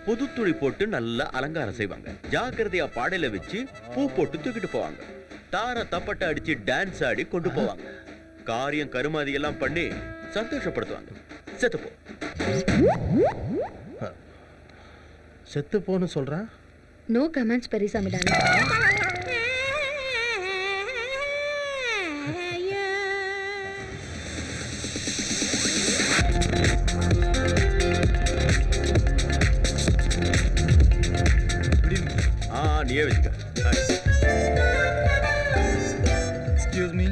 புது துணி போட்டு நல்லா அலங்காரம் செய்வாங்க. ஜாக்கிரதையா பாடையில வச்சு பூ போட்டு தூக்கிட்டு போவாங்க. தார தப்பட்டை அடிச்சு டான்ஸ் ஆடி கொண்டு போவாங்க. காரியம் கருமாதி எல்லாம் பண்ணி சந்தோஷப்படுத்துவாங்க. செத்து போ. செத்து போன்னு சொல்றா? No comments Periyasamy darling. நீயே வச்சுக்க. Excuse me,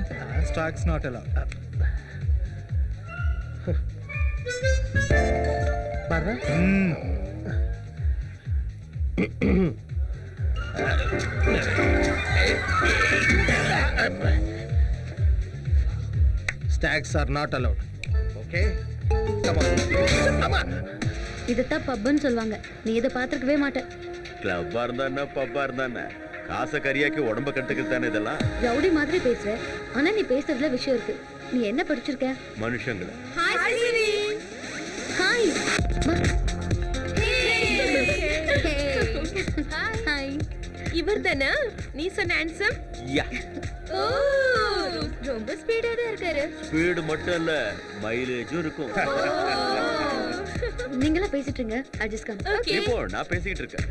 stocks not allowed. பாரு. Stacks are not allowed. Okay? Come on. Come on. இதத்தான் பப்னு சொல்வாங்க. நீ இதை பார்த்துக்கவே மாட்டேன். கிளப்பா இருந்தா என்ன, பப்பா இருந்தா என்ன, காசை கரியாக்கி உடம்ப கட்டுக்கிறது தானே இதெல்லாம். ரவுடி மாதிரி பேசுற, ஆனா நீ பேசுறதுல விஷயம் இருக்கு. நீ என்ன படிச்சிருக்க? மனுஷங்களை. ஹாய் சிவி. ஹாய். ஹாய். இவர்தானா நீ சொன்ன ஹேண்ட்ஸம்? யா. ஓ, ரொம்ப ஸ்பீடா தான் இருக்காரு. ஸ்பீடு மட்டும் இல்ல, மைலேஜும் இருக்கும். நீங்களா பேசிட்டுங்க. Adjust come. இப்போ நான் பேசிட்டு இருக்கேன்.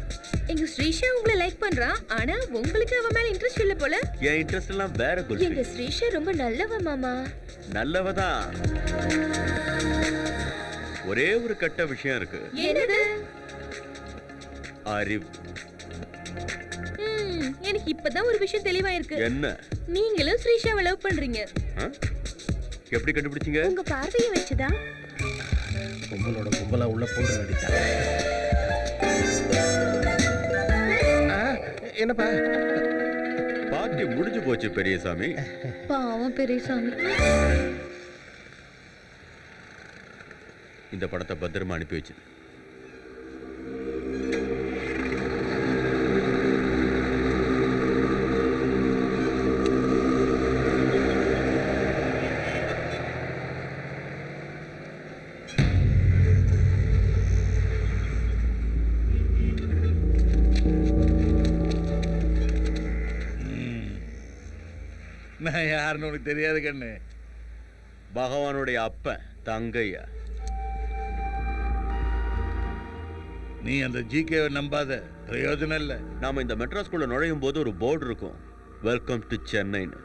எங்க ஸ்ரீஷா உங்களை லைக் பண்றா, ஆனா உங்களுக்கு அவ மேல இன்ட்ரஸ்ட் இல்ல போல. என் இன்ட்ரஸ்ட் எல்லாம் வேற குல்ஃபி. எங்க ஸ்ரீஷா ரொம்ப நல்லவ மாமா. நல்லவதான். ஒரே ஒரு கட்ட விஷயம் இருக்கு. என்னது? அறிவு. எனக்கு இப்பதான் ஒரு விஷயம் தெளிவா இருக்கு. என்ன? நீங்களும் ஸ்ரீஷாவை லவ் பண்றீங்க. எப்படி கண்டுபிடிச்சீங்க? உங்க பார்வையை வச்சுதான். கும்பலோட கும்பலா உள்ள போட்டு வேண்டிட்டாங்க. என்னப்பா பார்ட்டி முடிஞ்சு போச்சு பெரியசாமி. பாவம் பெரியசாமி. இந்த படத்தை பத்திரமா அனுப்பி வச்சு. நான் யாருன்னு உனக்கு தெரியாது கண்ணு. பகவானுடைய அப்பன் தங்கையா. நீ அந்த ஜிகேவை நம்பாத, பிரயோஜனம் இல்லை. நாம இந்த மெட்ரோ ஸ்கூல்ல நுழையும் போது ஒரு போர்டு இருக்கும், வெல்கம் டு சென்னைன்னு.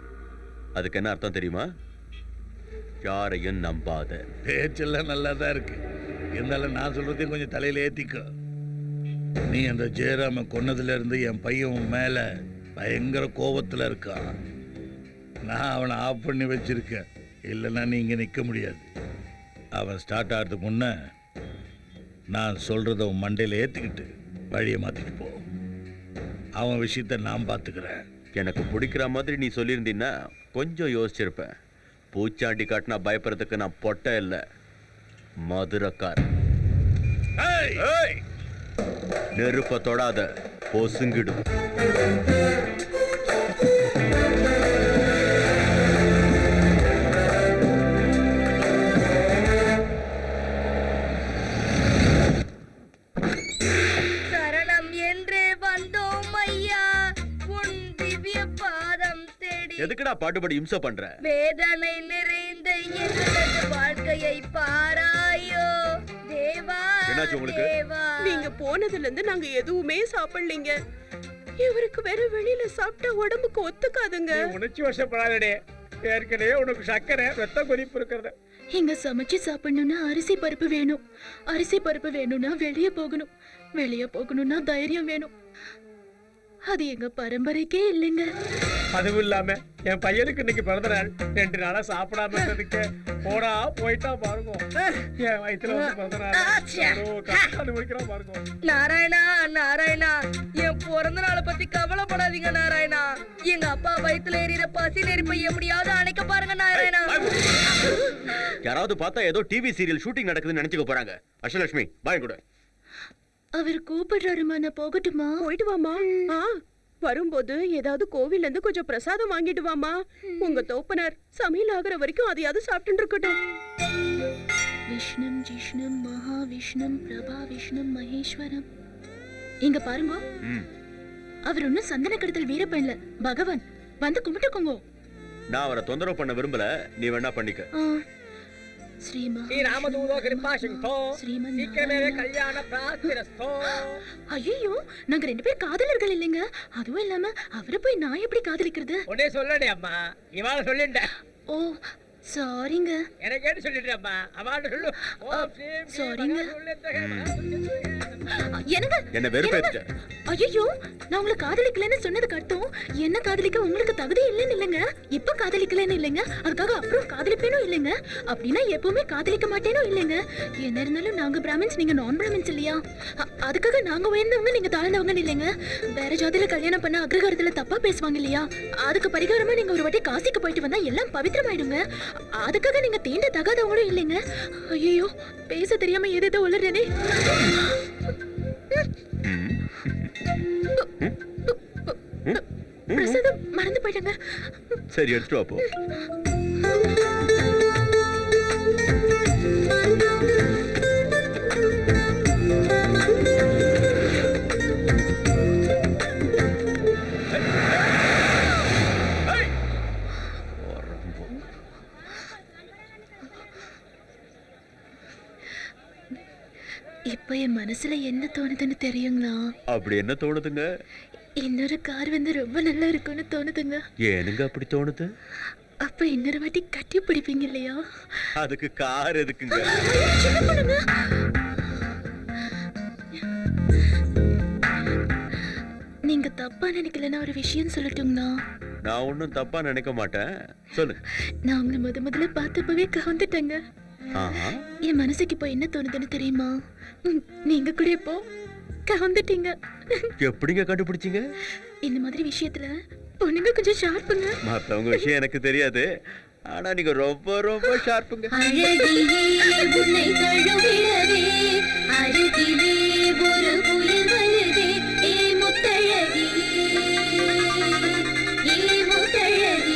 அதுக்கு என்ன அர்த்தம் தெரியுமா? யாரையும் நம்பாத. பேச்செல்லாம் நல்லா தான் இருக்கு, இருந்தாலும் நான் சொல்றதையும் கொஞ்சம் தலையில ஏத்திக்கோ. நீ அந்த ஜெயராம கொன்னதுல இருந்து என் பையன் உன் மேல பயங்கர கோபத்துல இருக்கான். நான் அவனை ஆஃப் பண்ணி வச்சிருக்கேன், இல்லைன்னா நீ இங்கே நிற்க முடியாது. அவன் ஸ்டார்ட் ஆகிறதுக்கு முன்ன நான் சொல்கிறத உன் மண்டையில் ஏற்றிக்கிட்டு வழியை மாற்றிட்டு போ. அவன் விஷயத்த நான் பார்த்துக்கிறேன். எனக்கு பிடிக்கிற மாதிரி நீ சொல்லியிருந்தீன்னா கொஞ்சம் யோசிச்சிருப்பேன். பூச்சாண்டி காட்டினா பயப்படுறதுக்கு நான் பொட்டை இல்லை, மதுரக்கார். நெருப்ப தொடாத, பொசுங்கிடும். எதுக்குடா பாட்டுப்படி இம்சை பண்ற? வேதனை நிறைந்த வாழ்க்கையை பாராயோ தேவா. என்னாச்சு உங்களுக்கு? நீங்க போனதுல இருந்து நாங்க எதுவுமே சாப்பிடலீங்க. இவருக்கு வேற வெளியில சாப்பிட்டா உடம்புக்கு ஒத்துக்காதுங்க. உணர்ச்சி வசப்படாதே, ஏற்கனவே உனக்கு சக்கரை ரத்த கொதிப்பு இருக்கிறது. இங்க சமைச்சு சாப்பிடணும்னா அரிசி பருப்பு வேணும், அரிசி பருப்பு வேணும்னா வெளியே போகணும், வெளியே போகணும்னா தைரியம் வேணும். அது எங்க பரம்பரைக்கே இல்லைங்க. அதுவும் இல்லாம என் பையனுக்கு இன்னைக்கு பிறந்த நாள், 2 நாளா சாப்பிடாம இருந்ததுக்கு போடா போயிட்டா பாருங்க. என் வயிற்றுல வந்து பிறந்த நாள் அனுபவிக்கிறான் பாருங்க. நாராயணா நாராயணா, என் பிறந்த நாளை பத்தி கவலைப்படாதீங்க நாராயணா. எங்க அப்பா வயிற்றுல எறிகிற பசி நெருப்பை எப்படியாவது அணைக்க பாருங்க நாராயணா. யாராவது பார்த்தா ஏதோ டிவி சீரியல் ஷூட்டிங் நடக்குதுன்னு நினைச்சுக்க போறாங்க. அஷ்டலட்சுமி பாய் கூட. அவர் கூப்பிடுறாருமா, நான் போகட்டுமா? போயிட்டு வாமா. வரும்போது ஏதாவது கோவில்ல இருந்து கொஞ்சம் பிரசாதம் வாங்கிட்டு வாமா. உங்க தோப்பனர் சமையல் ஆகிற வரைக்கும் அதையாவது சாப்பிட்டு இருக்கட்டும். விஷ்ணும் ஜிஷ்ணும் மகாவிஷ்ணும் பிரபா விஷ்ணும் மகேஸ்வரம். இங்க பாருங்க, அவர் ஒன்னும் சந்தன கடத்தல் வீரப்பன் இல்ல, பகவான். வந்து கும்பிட்டுக்கோங்க. நான் அவரை தொந்தரவு பண்ண விரும்பல, நீ வேணா பண்ணிக்க. श्री रामदूतो कृपा सिंहो சீக்கிரமே கல்யாண பிராப்திரஸ்தோ. ஐயோ, நாங்க 2 பேர் காதலர்கள் இல்லைங்க. அதுவும் இல்லாம அவரை போய் நான் எப்படி காதலிக்கிறது? உடனே சொல்லடே அம்மா, இவாள சொல்லிட்டேன். ஓ சாரிங்க. எனக்கு கேட்டு சொல்லிட்டே அம்மா, அவாள சொல்லு. சாரிங்க. என்னங்க என்ன வெறுப்பேத்த? ஐயோ, நான் உங்களை காதலிக்கலன்னு சொன்னதுக்கு அர்த்தம் என்ன காதலிக்க உங்களுக்கு தகுதி இல்லைன்னு இல்லைங்க. இப்ப காதலிக்கலன்னு இல்லைங்க, அதுக்காக அப்புறம் காதலிப்பேனும் இல்லைங்க. அப்படின்னா எப்பவுமே காதலிக்க மாட்டேனும் இல்லைங்க. என்ன இருந்தாலும் நாங்க பிராமின்ஸ், நீங்க நான் பிராமின்ஸ் இல்லையா? அதுக்காக நாங்க உயர்ந்தவங்க நீங்க தாழ்ந்தவங்கன்னு இல்லைங்க. வேற ஜாதியில கல்யாணம் பண்ண அக்ரகாரத்துல தப்பா பேசுவாங்க இல்லையா? அதுக்கு பரிகாரமா நீங்க ஒரு வாட்டி காசிக்கு போயிட்டு வந்தா எல்லாம் பவித்திரமாயிடுங்க. அதுக்காக நீங்க தீண்ட தகாதவங்களும் இல்லைங்க. ஐயோ, பேச தெரியாம ஏதேதோ உளறேனே. பிரசாதம் மறந்து போயிடுங்க. சரி, எடுத்துட்டு வா போ. இப்ப என் மனசுல என்ன தோணுதுன்னு தெரியுங்களா? அப்படி என்ன தோணுதுங்க? இன்னொரு கார் வந்து ரொம்ப நல்லா இருக்கும்னு தோணுதுங்க. ஏனுங்க அப்படி தோணுது? அப்ப இன்னொரு வாட்டி கட்டி பிடிப்பீங்க இல்லையா? அதுக்கு கார் எதுக்குங்க? நீங்க தப்பா நினைக்கலன்னா ஒரு விஷயம் சொல்லட்டுங்களா? நான் ஒன்றும் தப்பா நினைக்க மாட்டேன். சொல்லு. நான் உங்களை முதல்ல பார்த்தப்பவே கவுந்துட்டேங்க. ஆஹா. என் மனசுக்கு இப்போ என்ன தோணுதுன்னு தெரியுமா? நீங்க கூட இப்போ கவுந்துட்டீங்க. எப்படிங்க கண்டுபிடிச்சீங்க? இந்த மாதிரி விஷயத்துல பொண்ணுங்க கொஞ்சம் ஷார்ப்புங்க. மத்தவங்க விஷயம் எனக்கு தெரியாது, ஆனா நீங்க ரொம்ப ரொம்ப ஷார்ப்புங்க. அழகியே உன்னை தழுவிடவே அருகிலே ஒரு புயல் வருதே. ஏ முத்தழகி, ஏ முத்தழகி.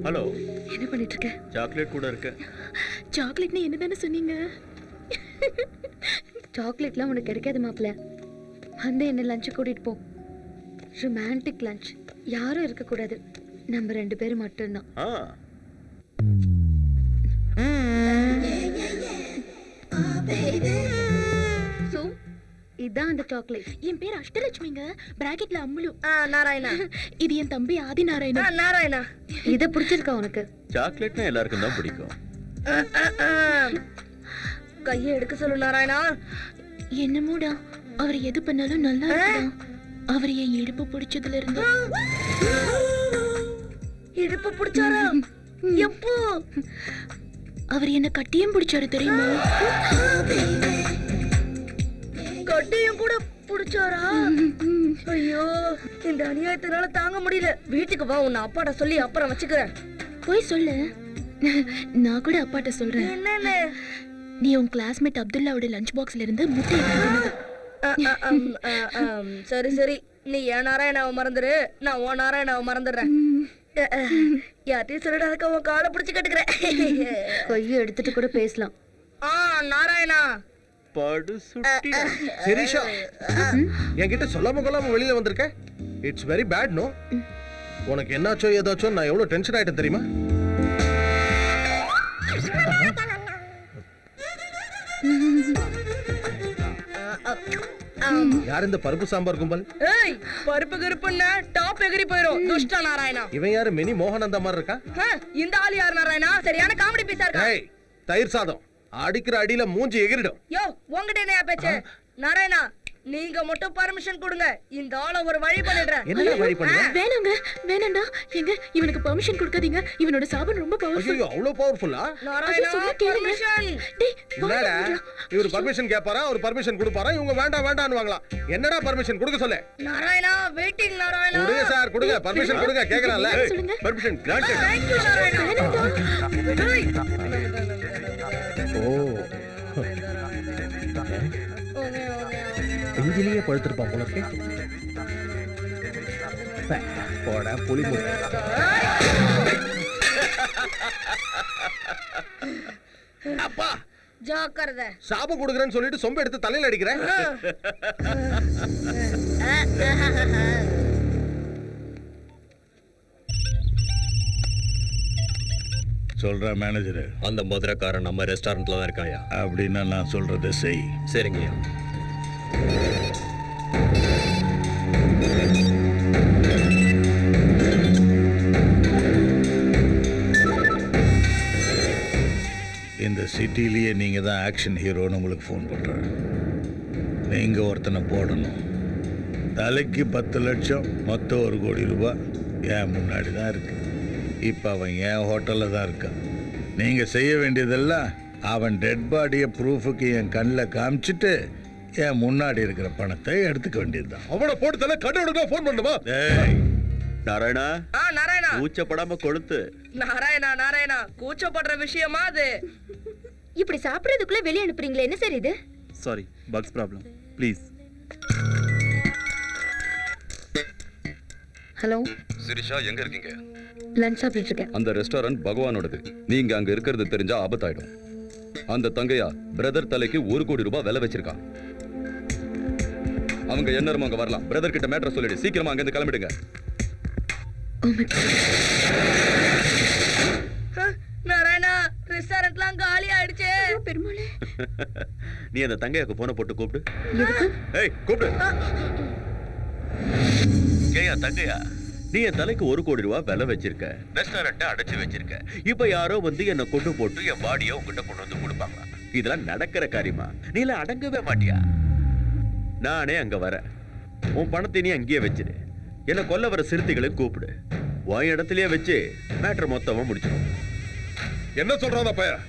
ஹலோ, என்ன பண்ணிட்டு இருக்க? சாக்லேட் கூட இருக்கு. சாக்லேட்னு என்னதானே சொன்னீங்க? சாக்லேட்லாம் உனக்கு கிடைக்காது மாப்பிள்ள. வந்து என்ன லஞ்ச் கூட்டிட்டு போ. Romantic lunch. யாரும் இருக்கக்கூடாது, நம்ம 2 பேரும் மட்டும்தான். So இதான் அந்த சாக்லேட். என் பேர் அஷ்டலட்சுமிங்க, பிராக்கெட்ல அம்முலு. நாராயணா. இது என் தம்பி ஆதி நாராயணா. நாராயணா. இத பிடிச்சிருக்கா உனக்கு? சாக்லேட்னா எல்லாருக்கும் தான் பிடிக்கும். கையை எடுக்க சொல்லு நாராயணா. என்னமோடா, அவர் எது பண்ணாலும் நல்லா இருக்குடா. அவர் என் இடுப்பு பிடிச்சதுல இருந்து. இடுப்பு பிடிச்சாரா? எப்போ? அவர் என்ன கட்டியும் பிடிச்சாரு தெரியுமா? கட்டியும் கூட பிடிச்சாரா? ஐயோ, இந்த அநியாயத்தினால தாங்க முடியல. வீட்டுக்கு வா, உன்னை அப்பாட்ட சொல்லி அப்புறம் வச்சுக்கிறேன். போய் சொல்லு. நான் கூட அப்பாட்ட சொல்றேன். என்னன்னு? நீ உன் கிளாஸ்மேட் அப்துல்லாவோட லஞ்ச் பாக்ஸ்ல இருந்து முட்டை எடுத்து. சரி சரி, நீ ஏன் நாராயணாவை மறந்துரு, நான் உன் நாராயணாவை மறந்துடுறேன். யார்ட்டையும் சொல்லிடாதக்க உன் காலை பிடிச்சு கட்டுக்கிறேன். கையை எடுத்துட்டு கூட பேசலாம். நாராயணா. சிரிஷா, என்கிட்ட சொல்லாம கொள்ளாம வெளியில வந்திருக்க. It's very bad. நோ, உனக்கு என்னாச்சோ ஏதாச்சோ நான் எவ்வளவு டென்ஷன் ஆயிட்டேன் தெரியுமா? யார் இந்த பருப்பு சாம்பார் கும்பல்? ஏய், பருப்பு கருப்புன்னா டாப் எகிரி போயிரும். துஷ்ட நாராயணா. இவன் யாரு? மினி மோகனந்தா மாதிரி இருக்கா? இந்த ஆள் யார் நாராயணா? சரியான காமெடி பீஸா இருக்கா. ஏய், தயிர் சாதம் அடிக்கிற அடியில மூஞ்சி எகிரிடும். யோ, உங்ககிட்ட என்ன பேச்சு? நாராயணா, நீங்க மட்டும் பர்மிஷன் கொடுங்க, இந்த ஆளை ஒரு வழி பண்ணிடுறேன். என்ன வழி பண்ணுங்க? வேணாங்க, வேணாண்டா. எங்க இவனுக்கு பெர்மிஷன் கொடுக்காதீங்க. இவனோட சாபம் ரொம்ப பவர்ஃபுல். ஐயோ, அவ்வளவு பவர்ஃபுல்லா? நாராயணா, பர்மிஷன். டேய், என்னடா இவர் பர்மிஷன் கேட்பாரா? அவர் பர்மிஷன் கொடுப்பாரா? இவங்க வேண்டாம் வேண்டாம்னுவாங்களா? என்னடா பர்மிஷன் கொடுக்க சொல்ல? நாராயணா, வெயிட்டிங் நாராயணா. கொடுங்க சார், கொடுங்க, பர்மிஷன் கொடுங்க. கேக்குறான்ல. Permission granted. Thank you Narayana. இஞ்சிலேயே பழுத்திருப்பான் போல இருக்கு. போடா புலி முட்டை. அப்பா, ஜாக்கிரதை. சாபம் கொடுக்குறேன்னு சொல்லிட்டு சொம்ப எடுத்து தலையில அடிக்கிறேன். சொல்ற மேனேஜர், அந்த மதுரைக்காரன் நம்ம ரெஸ்டாரண்ட்ல தான் இருக்காயா? அப்படின்னா நான் சொல்றதை செய். சரிங்கய்யா. இந்த சிட்டிலேயே நீங்க தான் ஆக்ஷன் ஹீரோன்னு உங்களுக்கு ஃபோன் பண்றேன். நீங்க ஒருத்தனை போடணும். தலைக்கு 10 லட்சம், மொத்தம் 1 கோடி ரூபாய் என் முன்னாடி தான் இருக்கு. இப்போ அவன் என் ஹோட்டலில் தான் இருக்கான். நீங்க செய்ய வேண்டியதெல்லாம் அவன் டெட் பாடியை ப்ரூஃபுக்கு என் கண்ணில் காமிச்சிட்டு என் முன்னாடி இருக்கிற பணத்தை எடுத்துக்க வேண்டியதுதான். அவனை போட்டு தலை கண்ணோட ஃபோன் பண்ணுமா? நாராயணா, நாராயணா, கூச்சப்படாம கொளுத்து. நாராயணா, நாராயணா, கூச்சப்படுற விஷயமா அது? இப்படி சாப்பிடுறதுக்குள்ள வெளிய அனுப்புறீங்களே, என்ன சார் இது? Sorry, bugs problem. Please. Hello Sirisha, எங்க இருக்கீங்க? லஞ்ச் சாப்பிட்டு இருக்கேன். அந்த ரெஸ்டாரண்ட் பகவானோடது. நீங்க அங்க இருக்கிறது தெரிஞ்சா ஆபத்தாயிடும். அந்த தங்கையா பிரதர் தலைக்கு 1 கோடி ரூபாய் விலை வச்சிருக்கான். அவங்க என்னரும் அங்க வரலாம். பிரதர் கிட்ட மேட்டர் சொல்லிடு. சீக்கிரமா அங்க இருந்து கிளம்பிடுங்க. நாராயணா, ரெஸ்டாரண்ட்லாம் காலி ஆயிடுச்சு. பெருமாளே, நீ அந்த தங்கையாக்கு போன போட்டு கூப்பிடு. ஏய், கூப்பிடு. ஏயா தங்கையா, நீ என் தலைக்கு 1 கோடி ரூபாய் விலை வச்சிருக்க, ரெஸ்டாரண்ட்டை அடைச்சு வச்சிருக்க. இப்ப யாரோ வந்து என்ன கொண்டு போட்டு என் பாடியை உங்ககிட்ட கொண்டு வந்து கொடுப்பாங்க. இதெல்லாம் நடக்கிற காரியமா? நீ எல்லாம் அடங்கவே மாட்டியா? நானே அங்க வரேன். உன் பணத்தை நீ அங்கேயே வச்சிரு. என்ன கொல்ல வர சிறுத்தைகளை கூப்பிடு. உன் இடத்துலயே வச்சு மேட்டர் மொத்தமா முடிச்சிடும். என்ன சொல்றான் பையன்?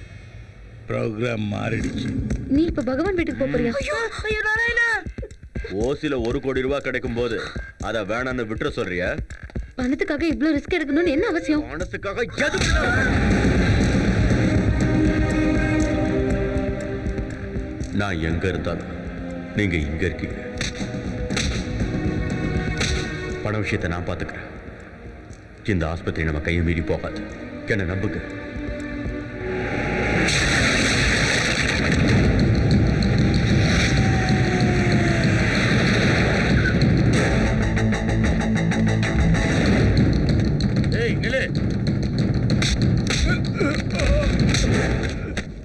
ப்ரோக்ராம் மாறிடுச்சு. நீ இப்ப பகவான் வீட்டுக்கு போறியா? ஐயோ நாராயணா, ஓசில 1 கோடி ரூபாய் கிடைக்கும் போது அத வேணான்னு விட்டுற சொல்றியா? பணத்துக்காக இவ்ளோ ரிஸ்க் எடுக்கணும்னு என்ன அவசியம்? பணத்துக்காக நான் எங்க இருந்தாலும் நீங்க இங்க இருக்கீங்க. பண விஷயத்தை நான் பாத்துக்கிறேன். இந்த ஆஸ்பத்திரி நம்ம கையை மீறி போகாது. என்ன நம்புங்க.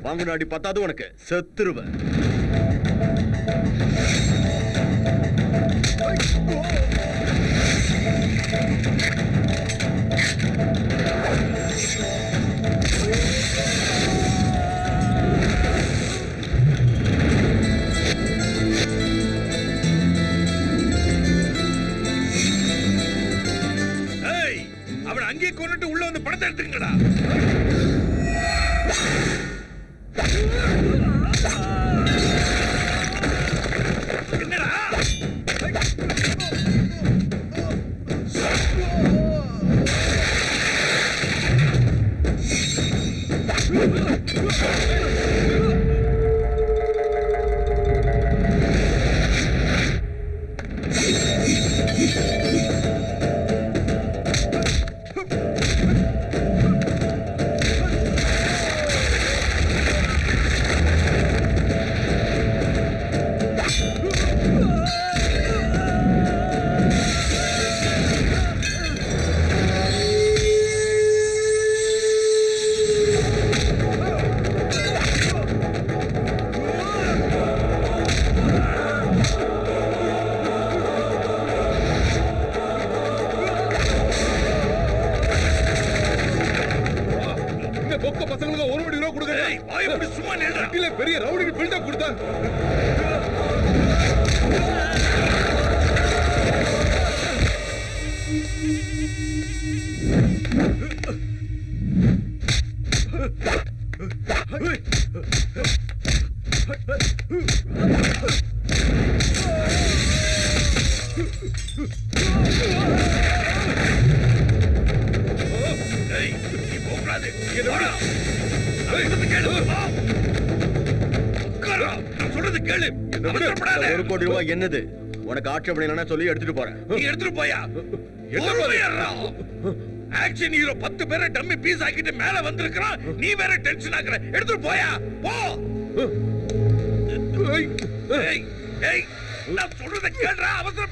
வாங்குனாடி பத்தாது, உனக்கு செத்துருவேன். அவன் அங்கே கொண்டுட்டு உள்ள வந்து படத்தை எடுத்துக்கடா. என்னடா பொக்க பசங்களுக்கு 1 கோடி ரூபா கொடுங்க. சும்மா நேரத்திலே பெரிய ரவுடிக்கு பில்டப் கொடுத்தா. ஒரு கோடி ரூபாய் என்னது? உனக்கு ஆட்சேபணம் இல்லைன்னா சொல்லி எடுத்துட்டு போறேன். நீ எடுத்துட்டு போயா? ஆக்ஷன் ஹீரோ 10 பேரை டம்மி பீஸ் ஆக்கிட்டு மேல வந்திருக்கான். நீ வேற டென்ஷன் ஆக்குற. எடுத்துட்டு போயா? போ. ஏய் ஏய் நான் சொல்றத கேளுடா. அவசரம்.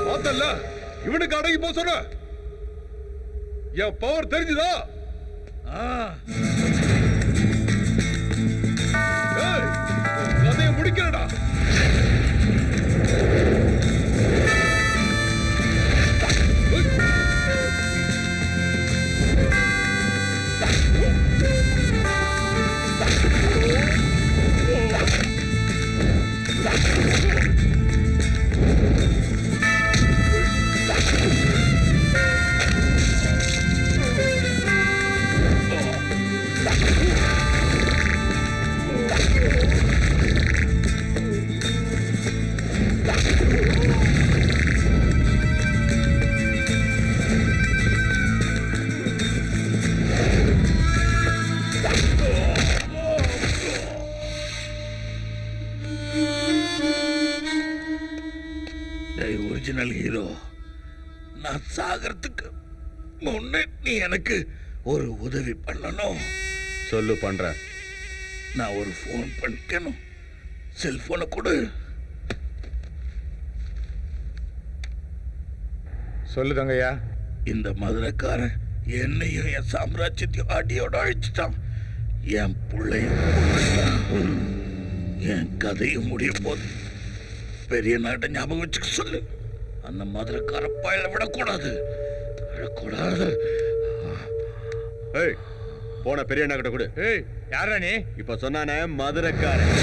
பார்த்தல்ல, இவனுக்கு அடங்கி போ சொன்ன. என் பவர் தெரிஞ்சுதா? கதையை முடிக்கிறடா. ஒரிஜினல் ஹீரோ, நான் சாகிறதுக்கு முன்னே நீ எனக்கு ஒரு உதவி பண்ணணும். சொல்லு, பண்றேன். நான் ஒரு போன் பண்ணிக்கணும். செல்போனை கொடு. சொல்லுதங்கய்யா. இந்த மதுரைக்காரன் என்னையும் என் சாம்ராஜ்யத்தையும் அடியோட அழிச்சிட்டான். என் பிள்ளையும் என் கதையும் முடிய போது. பெரிய நாட்டை ஞாபகம் வச்சுக்க சொல்லு. அந்த மதுரைக்கார பயல விடக்கூடாது. ஏய், போன பெரிய அண்ணா கிட்ட கொடு. ஏய், யாரா நீ? இப்ப சொன்னானே மதுரைக்காரன்.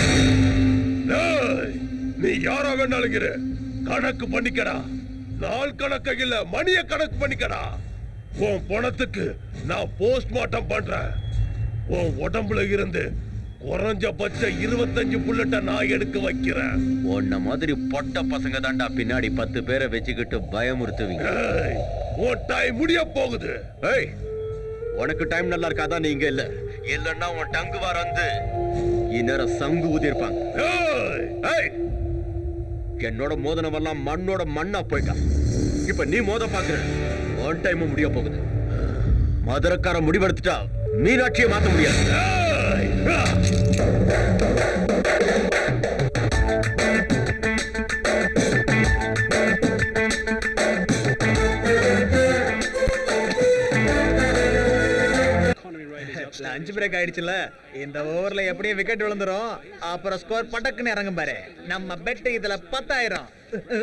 நீ யாரா வேண்டாலுங்கிற கணக்கு பண்ணிக்கடா. நாள் கணக்கு இல்ல, மணிய கணக்கு பண்ணிக்கடா. உன் பணத்துக்கு நான் போஸ்ட்மார்ட்டம் பண்றேன். உன் உடம்புல இருந்து குறைஞ்சபட்ச 25 புல்லட்ட நான் எடுக்க வைக்கிறேன். உன்ன மாதிரி பொட்ட பசங்க தாண்டா பின்னாடி 10 பேரை வச்சுக்கிட்டு பயமுறுத்துவீங்க. உன் டைம் முடிய போகுது. ஏய், உனக்கு டைம் நல்லா இருக்காதான்? நீ இங்க இல்ல. இல்லன்னா உன் டங்கு வார வந்து இந்நேரம் சங்கு ஊதிருப்பாங்க. என்னோட மோதனமெல்லாம் மண்ணோட மண்ணா போயிட்டான். இப்ப நீ மோத பாக்குற. உன் டைம் முடிய போகுது. மதுரைக்கார முடிவெடுத்துட்டா மீனாட்சியை மாத்த முடியாது. லஞ்ச் பிரேக் ஆயிடுச்சுல, இந்த ஓவர்ல எப்படியும் விக்கெட் விழுந்துரும். அப்புறம் ஸ்கோர் பட்டக்குன்னு இறங்கும் பாரு. நம்ம பெட் இதுல 10,000.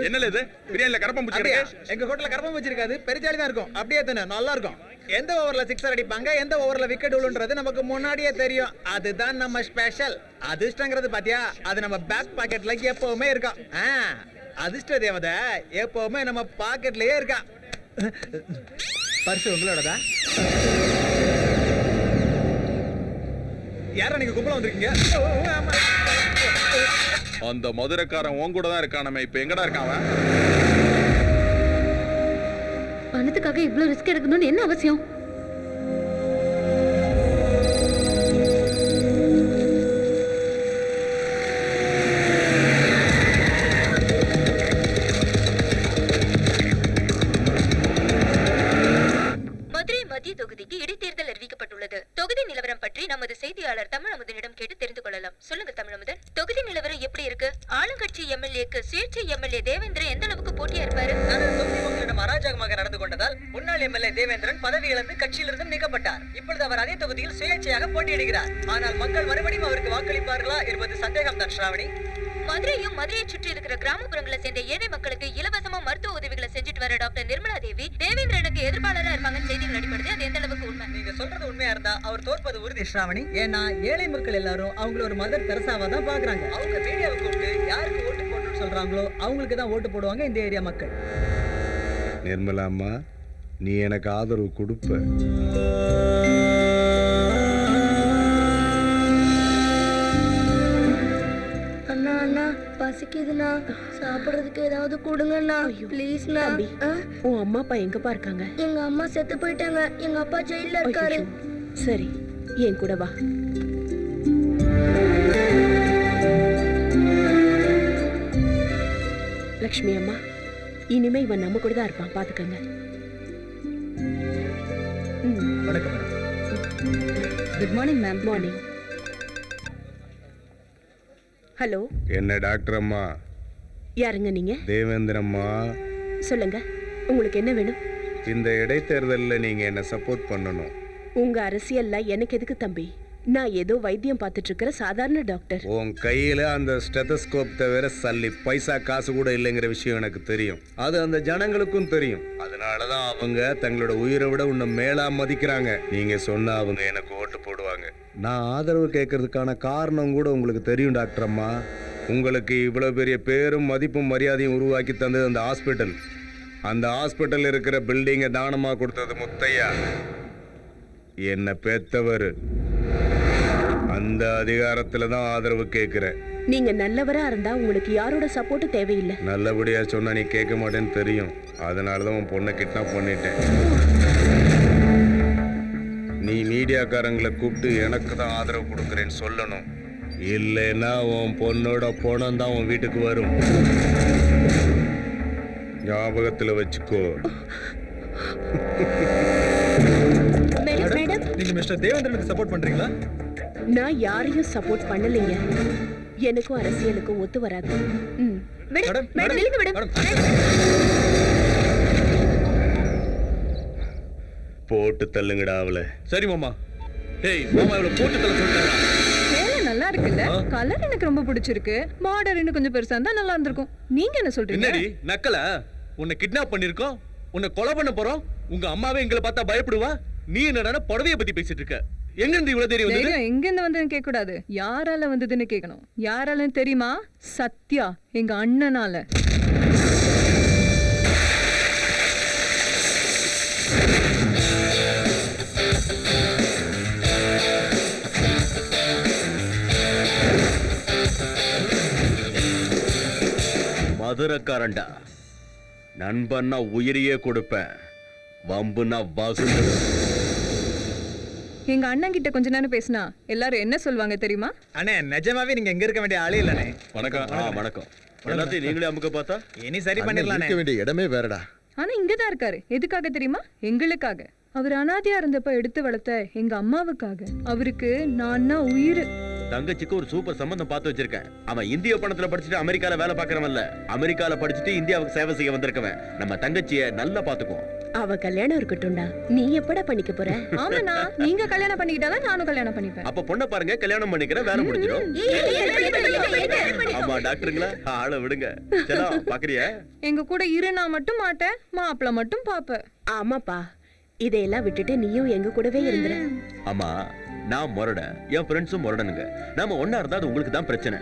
என்னல இது பிரியாணில கரப்பம் அப்படியா? பிடிச்சிருக்கு? எங்க ஹோட்டல்ல கரப்பம் வச்சிருக்காது, பெருச்சாலி தான் இருக்கும். அப்படியே தானே நல்லா இருக்கும். எந்த ஓவர்ல சிக்ஸர் அடிப்பாங்க, எந்த ஓவர்ல விக்கெட் விழுன்றது நமக்கு முன்னாடியே தெரியும். அதுதான் நம்ம ஸ்பெஷல். அதிர்ஷ்டங்கிறது பாத்தியா, அது நம்ம பேக் பாக்கெட்ல எப்பவுமே இருக்கும். அதிர்ஷ்ட தேவதை எப்பவுமே நம்ம பாக்கெட்லயே இருக்கா. பர்ஸ் உங்களோடதா? யாரா நீங்க கும்பல வந்திருக்கீங்க? அந்த மதுரைக்காரன் உன் கூட தான் இருக்கானே, இப்ப எங்கடா இருக்கான் அவன்? பணத்துக்காக இவ்ளோ ரிஸ்க் எடுக்கணும்னு என்ன அவசியம்? மதுரை மத்திய தொகுதிக்கு இடைத்தேர்தல் அறிவிக்கப்பட்டுள்ளது. தொகுதி நிலவரம் பற்றி நமது செய்தியாளர் தமிழ் அமுதனிடம் கேட்டு தெரிந்து கொள்ளலாம். சொல்லுங்க தமிழ் அமுதன், தொகுதி நிலவரம் எப்படி இருக்கு? ஆளுங்கட்சி எம்எல்ஏக்கு சுயேட்சை எம்எல்ஏ தேவேந்திரன் எந்த அளவுக்கு போட்டியா இருப்பாரு? தொகுதி மக்களிடம் அராஜகமாக நடந்து கொண்டதால் முன்னாள் எம்எல்ஏ தேவேந்திரன் பதவி இழந்து கட்சியிலிருந்து நீக்கப்பட்டார். இப்பொழுது அவர் அதே தொகுதியில் சுயேட்சையாக போட்டியிடுகிறார். ஆனால் மக்கள் மறுபடியும் அவருக்கு வாக்களிப்பார்களா என்பது சந்தேகம் தான் ஸ்ராவணி. மதுரையும் மதுரையை சுற்றி இருக்கிற கிராமப்புறங்களை சேர்ந்த ஏழை மக்களுக்கு இலவசமா மருத்துவ உதவிகளை செஞ்சுட்டு வர டாக்டர் நிர்மலா தேவி தேவேந்திரனுக்கு எதிர்ப்பாளரா இருப்பாங்கன்னு செய்திகள் அடிப்படுது. அது எந்த அளவுக்கு உண்மை? நீங்க சொல்றது உண்மையா இருந்தா அவர் தோற்பது உறுதி ஸ்ராவணி. ஏன்னா ஏழை மக்கள் எல்லாரும் அவங்கள ஒரு மதர் தெரசாவா தான் பாக்குறாங்க. அவங்க மீடியாவை கூப்பிட்டு யாருக்கு ஓட்டு போடணும்னு சொல்றாங்களோ அவங்களுக்கு தான் ஓட்டு போடுவாங்க இந்த ஏரியா மக்கள். நிர்மலா அம்மா, நீ எனக்கு ஆதரவு கொடுப்ப. அண்ணா அண்ணா பசிக்குதுண்ணா, சாப்பிடுறதுக்கு ஏதாவது கொடுங்கண்ணா ப்ளீஸ்ண்ணா. உன் அம்மா அப்பா எங்கப்பா இருக்காங்க? எங்க அம்மா செத்து போயிட்டாங்க, எங்க அப்பா ஜெயில இருக்காரு. சரி, என் கூட வா. லக்ஷ்மி அம்மா, இனிமே இவன் நம்ம கூட தான் இருப்பான், பாத்துக்கங்க. வணக்கம் madam. Good morning ma'am. Morning. Hello, என்ன டாக்டர் அம்மா? யாருங்க நீங்க? தேவேந்திரம்மா. சொல்லுங்க, உங்களுக்கு என்ன வேணும்? இந்த இடைத்தேர்தலில் நீங்க என்ன சப்போர்ட் பண்ணணும். உங்க அரசியல்ல எனக்கு எதுக்கு தம்பி? நான் ஏதோ வைத்தியம் பார்த்துட்டு இருக்கிற சாதாரண டாக்டர். உன் கையில அந்த ஸ்டெதஸ்கோப் தவிர சல்லி பைசா காசு கூட இல்லைங்கிற விஷயம் எனக்கு தெரியும். அது அந்த ஜனங்களுக்கும் தெரியும். அதனாலதான் அவங்க தங்களோட உயிரை விட உன்னை மேலா மதிக்கிறாங்க. நீங்க சொன்னா அவங்க எனக்கு ஓட்டு போடுவாங்க. நான் ஆதரவு கேட்கறதுக்கான காரணம் கூட உங்களுக்கு தெரியும் டாக்டர் அம்மா. உங்களுக்கு இவ்வளவு பெரிய பேரும் மதிப்பும் மரியாதையும் உருவாக்கி தந்தது அந்த ஹாஸ்பிட்டல். அந்த ஹாஸ்பிட்டல் இருக்கிற பில்டிங்கை தானமா கொடுத்தது முத்தையா, என்ன பெத்தவர். அந்த அதிகாரத்துல தான் ஆதரவு கேட்கிறேன். நீங்க நல்லவரா இருந்தா உங்களுக்கு யாரோட சப்போர்ட் தேவையில்லை. நல்லபடியா சொன்னா நீ கேட்க மாட்டேன்னு தெரியும். அதனாலதான் உன் பொண்ணை கிட்னாப் பண்ணிட்டேன். நீ மீடியாக்காரங்களை கூப்பிட்டு எனக்கு தான் ஆதரவு கொடுக்குறேன்னு சொல்லணும். இல்லைன்னா உன் பொண்ணோட பணம் தான் உன் வீட்டுக்கு வரும். ஞாபகத்துல வச்சுக்கோ. நீங்க மிஸ்டர் தேவேந்திரனுக்கு சப்போர்ட் பண்றீங்களா? நான் யாரையும் சப்போர்ட் பண்ணலைங்க. எனக்கும் அரசியலுக்கும் ஒத்து வராது. போட்டு தள்ளுங்கடா அவள. சரி மாமா. டேய் மாமா, இவள போட்டு தள்ள சொல்லிட்டாங்க. சேலை நல்லா இருக்குல்ல? கலர் எனக்கு ரொம்ப பிடிச்சிருக்கு. பார்டர் இன்னும் கொஞ்சம் பெருசா இருந்தா நல்லா இருந்திருக்கும். நீங்க என்ன சொல்றீங்க? என்னடி நக்கல? உன்னை கிட்னாப் பண்ணிருக்கோம், உன்னை கொலை பண்ண போறோம். உங்க அம்மாவே எங்களை பார்த்தா பயப்படுவா. நீ என்னடா புடவைய பத்தி பேசிட்டு இருக்க? எங்க இருந்து இவ்வளவு தைரியம் வந்தது? எங்க இருந்து வந்ததுன்னு கேட்க கூடாது, யாரால வந்ததுன்னு கேட்கணும். யாராலன்னு தெரியுமா? சத்யா, எங்க அண்ணனால. மதுரக்காரன்டா. நண்பன்னா உயிரையே கொடுப்பேன், வம்புன்னா வசூல். எங்க அண்ணன் கிட்ட கொஞ்ச நேரம் பேசினா எல்லாரும் என்ன சொல்லுவாங்க தெரியுமா? அண்ணே, நிஜமாவே நீங்க எங்க இருக்க வேண்டிய ஆளே இல்லனே. வணக்கம். வணக்கம். எல்லாத்தையும் நீங்களே அமுக்க பார்த்தா இனி சரி பண்ணிரலானே. இருக்க வேண்டிய இடமே வேறடா. ஆனா இங்கதான் இருக்காரு. எதுக்காக தெரியுமா? எங்களுக்காக. அவர் அனாதையா இருந்தப்ப எடுத்து வளர்த்த எங்க அம்மாவுக்காக. அவருக்கு நான் உயிர். தங்கச்சிக்கு ஒரு சூப்பர் சம்பந்தம் பார்த்து வச்சிருக்கேன். அவன் இந்திய பணத்துல படிச்சுட்டு அமெரிக்கால வேலை பார்க்கறவன் இல்ல, அமெரிக்கால படிச்சுட்டு இந்தியாவுக்கு சேவை செய்ய வந்திருக்கவன். நம்ம தங்கச்சிய நல்லா பாத்துக்குவோம். அவ கல்யாணம் இருக்கட்டும்டா. நீ எப்படா பண்ணிக்க போற? ஆமாண்ணா, நீங்க கல்யாணம் பண்ணிக்கிட்டாதான் நானும் கல்யாணம் பண்ணிப்பேன். அப்ப பொண்ணை பாருங்க, கல்யாணம் பண்ணிக்கிறேன், வேலை முடிஞ்சிடும். ஆமா டாக்டருங்களா, ஆளை விடுங்க. சரி பாக்குறியா? எங்க கூட இருனா மட்டும் மாட்டேன், மாப்பிள்ள மட்டும் பாப்ப. ஆமாப்பா, இதையெல்லாம் விட்டுட்டு நீயும் எங்க கூடவே இருந்துற. ஆமா, நான் முரட, என் ஃப்ரெண்ட்ஸும் முரடனுங்க. நாம ஒன்னா இருந்தா அது உங்களுக்கு தான் பிரச்சனை.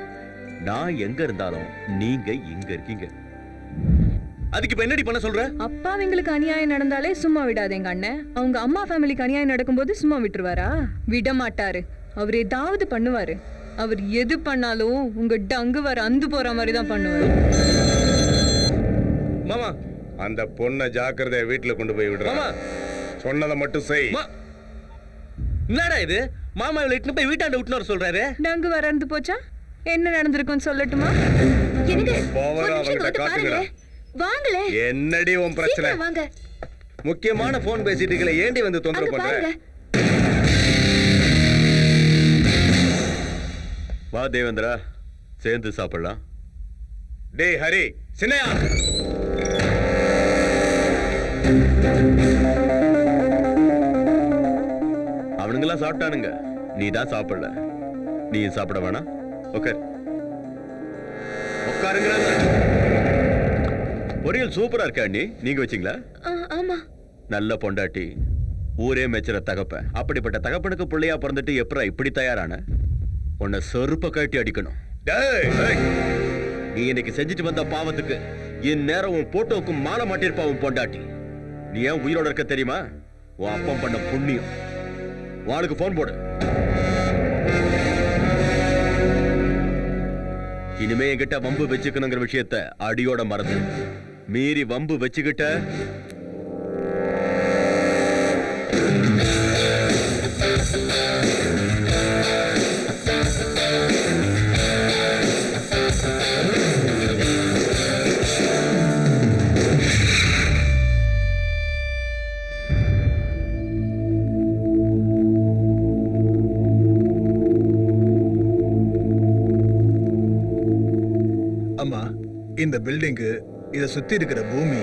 நான் எங்க இருந்தாலும் நீங்க இங்க இருக்கீங்க. அதுக்கு இப்ப என்னடி பண்ண சொல்ற? அப்பாவிங்களுக்கு அநியாயம் நடந்தாலே சும்மா விடாது எங்க அண்ணன். அவங்க அம்மா ஃபேமிலிக்கு அநியாயம் நடக்கும்போது சும்மா விட்டுருவாரா? விட மாட்டாரு. அவர் ஏதாவது பண்ணுவாரு. அவர் எது பண்ணாலும் உங்க டங்கு வர அந்து போற மாதிரி தான் பண்ணுவாரு. மாமா, அந்த பொண்ணை ஜாக்கிரதையா வீட்டுல கொண்டு போய் விடுறா. சொன்னதை மட்டும் செய். என்னடா இது? மாமா இவளை இட்டுன்னு போய் வீட்டாண்ட விட்டுன்னு வர சொல்றாரு. டங்கு வர அந்து போச்சா? என்ன நடந்திருக்குன்னு சொல்லட்டுமா? வாங்களே. என்னடி உன் பிரச்சனை? வாங்க. முக்கியமான போன் பேசிட்டு இருக்கல, ஏண்டி வந்து தொந்தரவு பண்ற? வா தேவேந்திரா, சேர்ந்து சாப்பிடலாம். டேய் ஹரி, சின்னையா, அவனுங்கெல்லாம் சாப்பிட்டானுங்க, நீ தான் சாப்பிடல. நீ சாப்பிட வேணாம். ஓகே, உட்காருங்க. பொரியல் சூப்பரா இருக்கா அண்ணி, நீங்க வச்சீங்களா? ஆமா. நல்ல பொண்டாட்டி, ஊரே மெச்சுற தகப்ப. அப்படிப்பட்ட தகப்பனுக்கு பிள்ளையா பிறந்துட்டு எப்பரா இப்படி தயாரான? உன்னை செருப்ப கட்டி அடிக்கணும். நீ இன்னைக்கு செஞ்சுட்டு வந்த பாவத்துக்கு இந்நேரம் உன் போட்டோவுக்கு மாலை மாட்டிருப்பா உன் பொண்டாட்டி. நீ ஏன் உயிரோட இருக்க தெரியுமா? உன் அப்பம் பண்ண புண்ணியம். வாளுக்கு போன் போடு. இனிமே என்கிட்ட வம்பு வச்சுக்கணுங்கிற விஷயத்த அடியோட மறந்து, மீறி வம்பு வச்சுக்கிட்ட அம்மா, இந்த பில்டிங்கு, இதை சுத்தி இருக்கிற பூமி,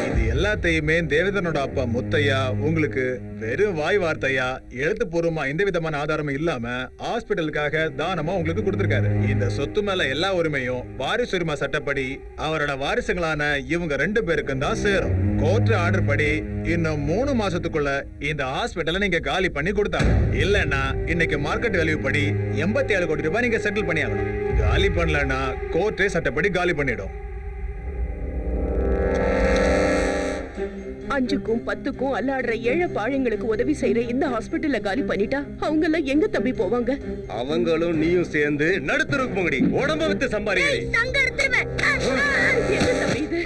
இது எல்லாத்தையுமே தேவேந்திரனோட அப்பா முத்தையா உங்களுக்கு வெறும் வாய் வார்த்தையா, எழுத்துப்பூர்வமா எந்த விதமான ஆதாரமும் இல்லாம ஹாஸ்பிட்டலுக்காக தானமா உங்களுக்கு கொடுத்திருக்காரு. இந்த சொத்து மேல எல்லா உரிமையும் வாரிசு உரிமை சட்டப்படி அவரோட வாரிசுகளான இவங்க 2 பேருக்கும் தான் சேரும். கோர்ட் ஆர்டர் படி இன்னும் 3 மாசத்துக்குள்ள இந்த ஹாஸ்பிட்டலை நீங்க காலி பண்ணி கொடுத்தாங்க. இல்லன்னா இன்னைக்கு மார்க்கெட் வேல்யூ படி 87 கோடி ரூபாய் நீங்க செட்டில் பண்ணி ஆகணும். காலி பண்ணலன்னா கோர்ட்டே சட்டப்படி காலி பண்ணிடும். 5க்கும் 10க்கும் அல்லாடுற ஏழை பாழைங்களுக்கு உதவி செய்யற இந்த ஹாஸ்பிட்டல்ல காலி பண்ணிட்டா அவங்க எல்லாம் எங்க தம்பி போவாங்க? அவங்களும் நீயும் சேர்ந்து நடுத்தருக்கு போங்கடி, உடம்ப வித்து சம்பாதிக்கடி. என்ன தம்பி இது?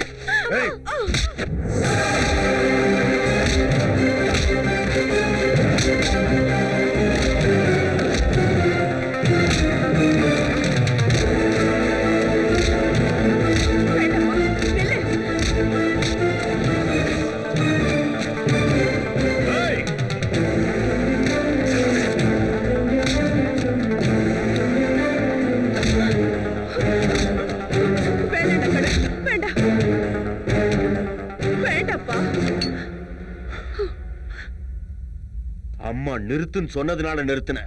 அம்மா நிறுத்துன்னு சொன்னதுனால நிறுத்தின.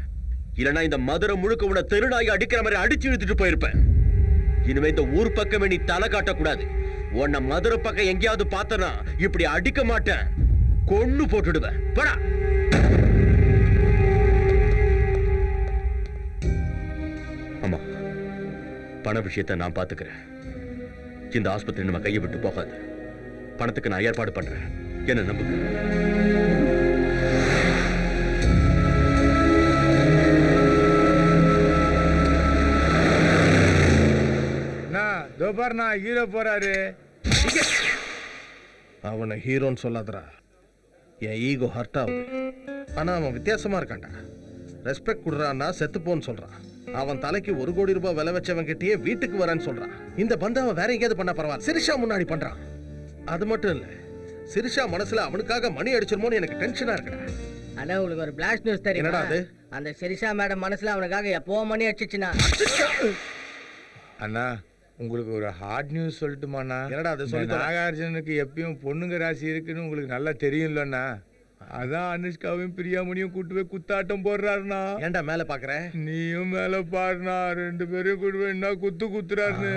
இல்லனா இந்த மதுரை முழுக்க உன்னை தெருநாய் அடிக்கிற மாதிரி அடிச்சு இழுத்துட்டு போயிருப்பேன். இனிமே இந்த ஊர் பக்கமே நீ தலை காட்டக்கூடாது. உன்னை மதுரை பக்கம் எங்கேயாவது பார்த்தனா இப்படி அடிக்க மாட்டேன், கொன்னு போட்டுடுவேன். போடா. அம்மா, பண விஷயத்தை நான் பாத்துக்கிறேன். இந்த ஆஸ்பத்திரி நம்ம கையை விட்டு போகாது. பணத்துக்கு நான் ஏற்பாடு பண்றேன், என்ன நம்புங்க. தோபார்னா ஹீரோ போறாரு. அவனை ஹீரோன்னு சொல்லாதடா, என் ஈகோ ஹர்ட் ஆகுது. ஆனா அவன் வித்தியாசமா இருக்கான்டா. ரெஸ்பெக்ட் கொடுறான்னா செத்துப்போன்னு சொல்றான். அவன் தலைக்கு 1 கோடி ரூபாய் விலை வச்சவன் கிட்டயே வீட்டுக்கு வரேன்னு சொல்றான். இந்த பந்து அவன் வேற எங்கேயாவது பண்ண பரவாயில்ல, சிரிஷா முன்னாடி பண்றான். அது மட்டும் இல்ல, சிரிஷா மனசுல அவனுக்காக மணி அடிச்சிருமோன்னு எனக்கு டென்ஷனா இருக்குடா. ஆனா உங்களுக்கு ஒரு பிளாஸ்ட் நியூஸ் தெரியும். என்னடா அது? அந்த சிரிஷா மேடம் மனசுல அவனுக்காக எப்போ மணி அடிச்சுச்சுனா. அண்ணா, உங்களுக்கு ஒரு ஹார்ட் நியூஸ் சொல்லட்டுமாண்ணா? என்னடா அது சொல்லி தொலை. நாகார்ஜுனுக்கு எப்பயும் பொண்ணுங்க ராசி இருக்குன்னு உங்களுக்கு நல்லா தெரியும்லண்ணா. அதான் அனுஷ்காவையும் பிரியாமணியும் கூட்டு போய் குத்தாட்டம் போடுறாருண்ணா. ஏன்டா மேல பாக்குற? நீயும் மேல பாருண்ணா, 2 பேரையும் கூட்டு போய் என்ன குத்து குத்துறாருன்னு.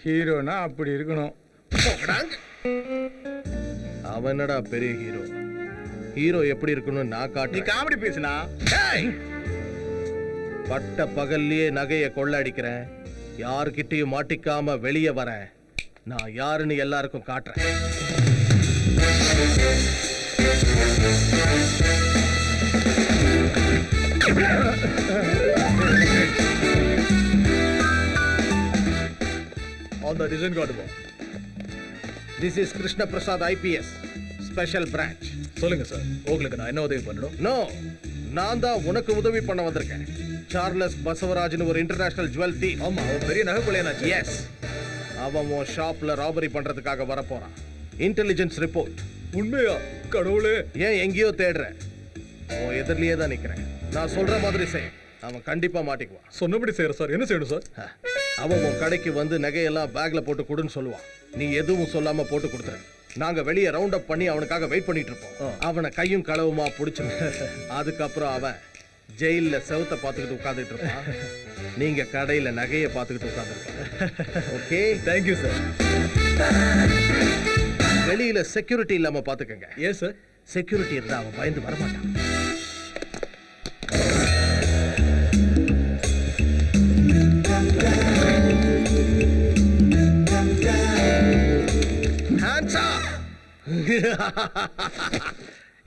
ஹீரோனா அப்படி இருக்கணும். அவன் என்னடா பெரிய ஹீரோ? ஹீரோ எப்படி இருக்கணும் நான் காட்டு. நீ காமெடி பேசுனா பட்ட பகல்லையே நகைய கொள்ளடிக்கிறேன், யாருக்கிட்டையும் மாட்டிக்காம வெளியே வரேன். நான் யாருன்னு எல்லாருக்கும் காட்டுறேன். On the design காட்டுவோம். This is Krishna Prasad IPS, Special Branch. சொல்லுங்க சார், உங்களுக்கு நான் என்ன உதவி பண்ணணும்? நோ, நான் தான் உனக்கு உதவி பண்ண வந்திருக்கேன். சார்லஸ் பசவராஜ்னு ஒரு இன்டர்நேஷனல் ஜுவல் தீப். ஆமா, அவன் பெரிய நகை கொள்ளையனாச்சு. எஸ், அவன் உன் ஷாப்ல ராபரி பண்றதுக்காக வரப்போறான். Intelligence report. உண்மையா? கடவுளே! ஏன் எங்கேயோ தேடுற? அவன் எதிரிலேயே தான் நிக்கிறேன். நான் சொல்ற மாதிரி செய், அவன் கண்டிப்பா மாட்டிக்குவான். சொன்னபடி செய்யற சார். என்ன செய்யணும் சார்? அவன் உன் கடைக்கு வந்து நகையெல்லாம் பேக்ல போட்டு கொடுன்னு சொல்லுவான். நீ எதுவும் சொல்லாம போட்டு கொடுத்துரு. நாங்க வெளியே ரவுண்ட் அப் பண்ணி அவனுக்காக வெயிட் பண்ணிட்டு இருப்போம். அவனை கையும் களவுமா பிடிச்சிருக்கோம். அதுக்கப்புறம் அவன் ஜெயில செவத்தை பார்த்துக்கிட்டு உட்காந்துட்டு இருப்பான். நீங்க கடையில நகையை பார்த்துக்கிட்டு உட்காந்துருப்பாங்க. Okay, thank you sir. வெளியில செக்யூரிட்டி இல்லாம பாத்துக்கங்க. ஏன் சார்? செக்யூரிட்டி இருந்தா அவன் பயந்து வரமாட்டான்.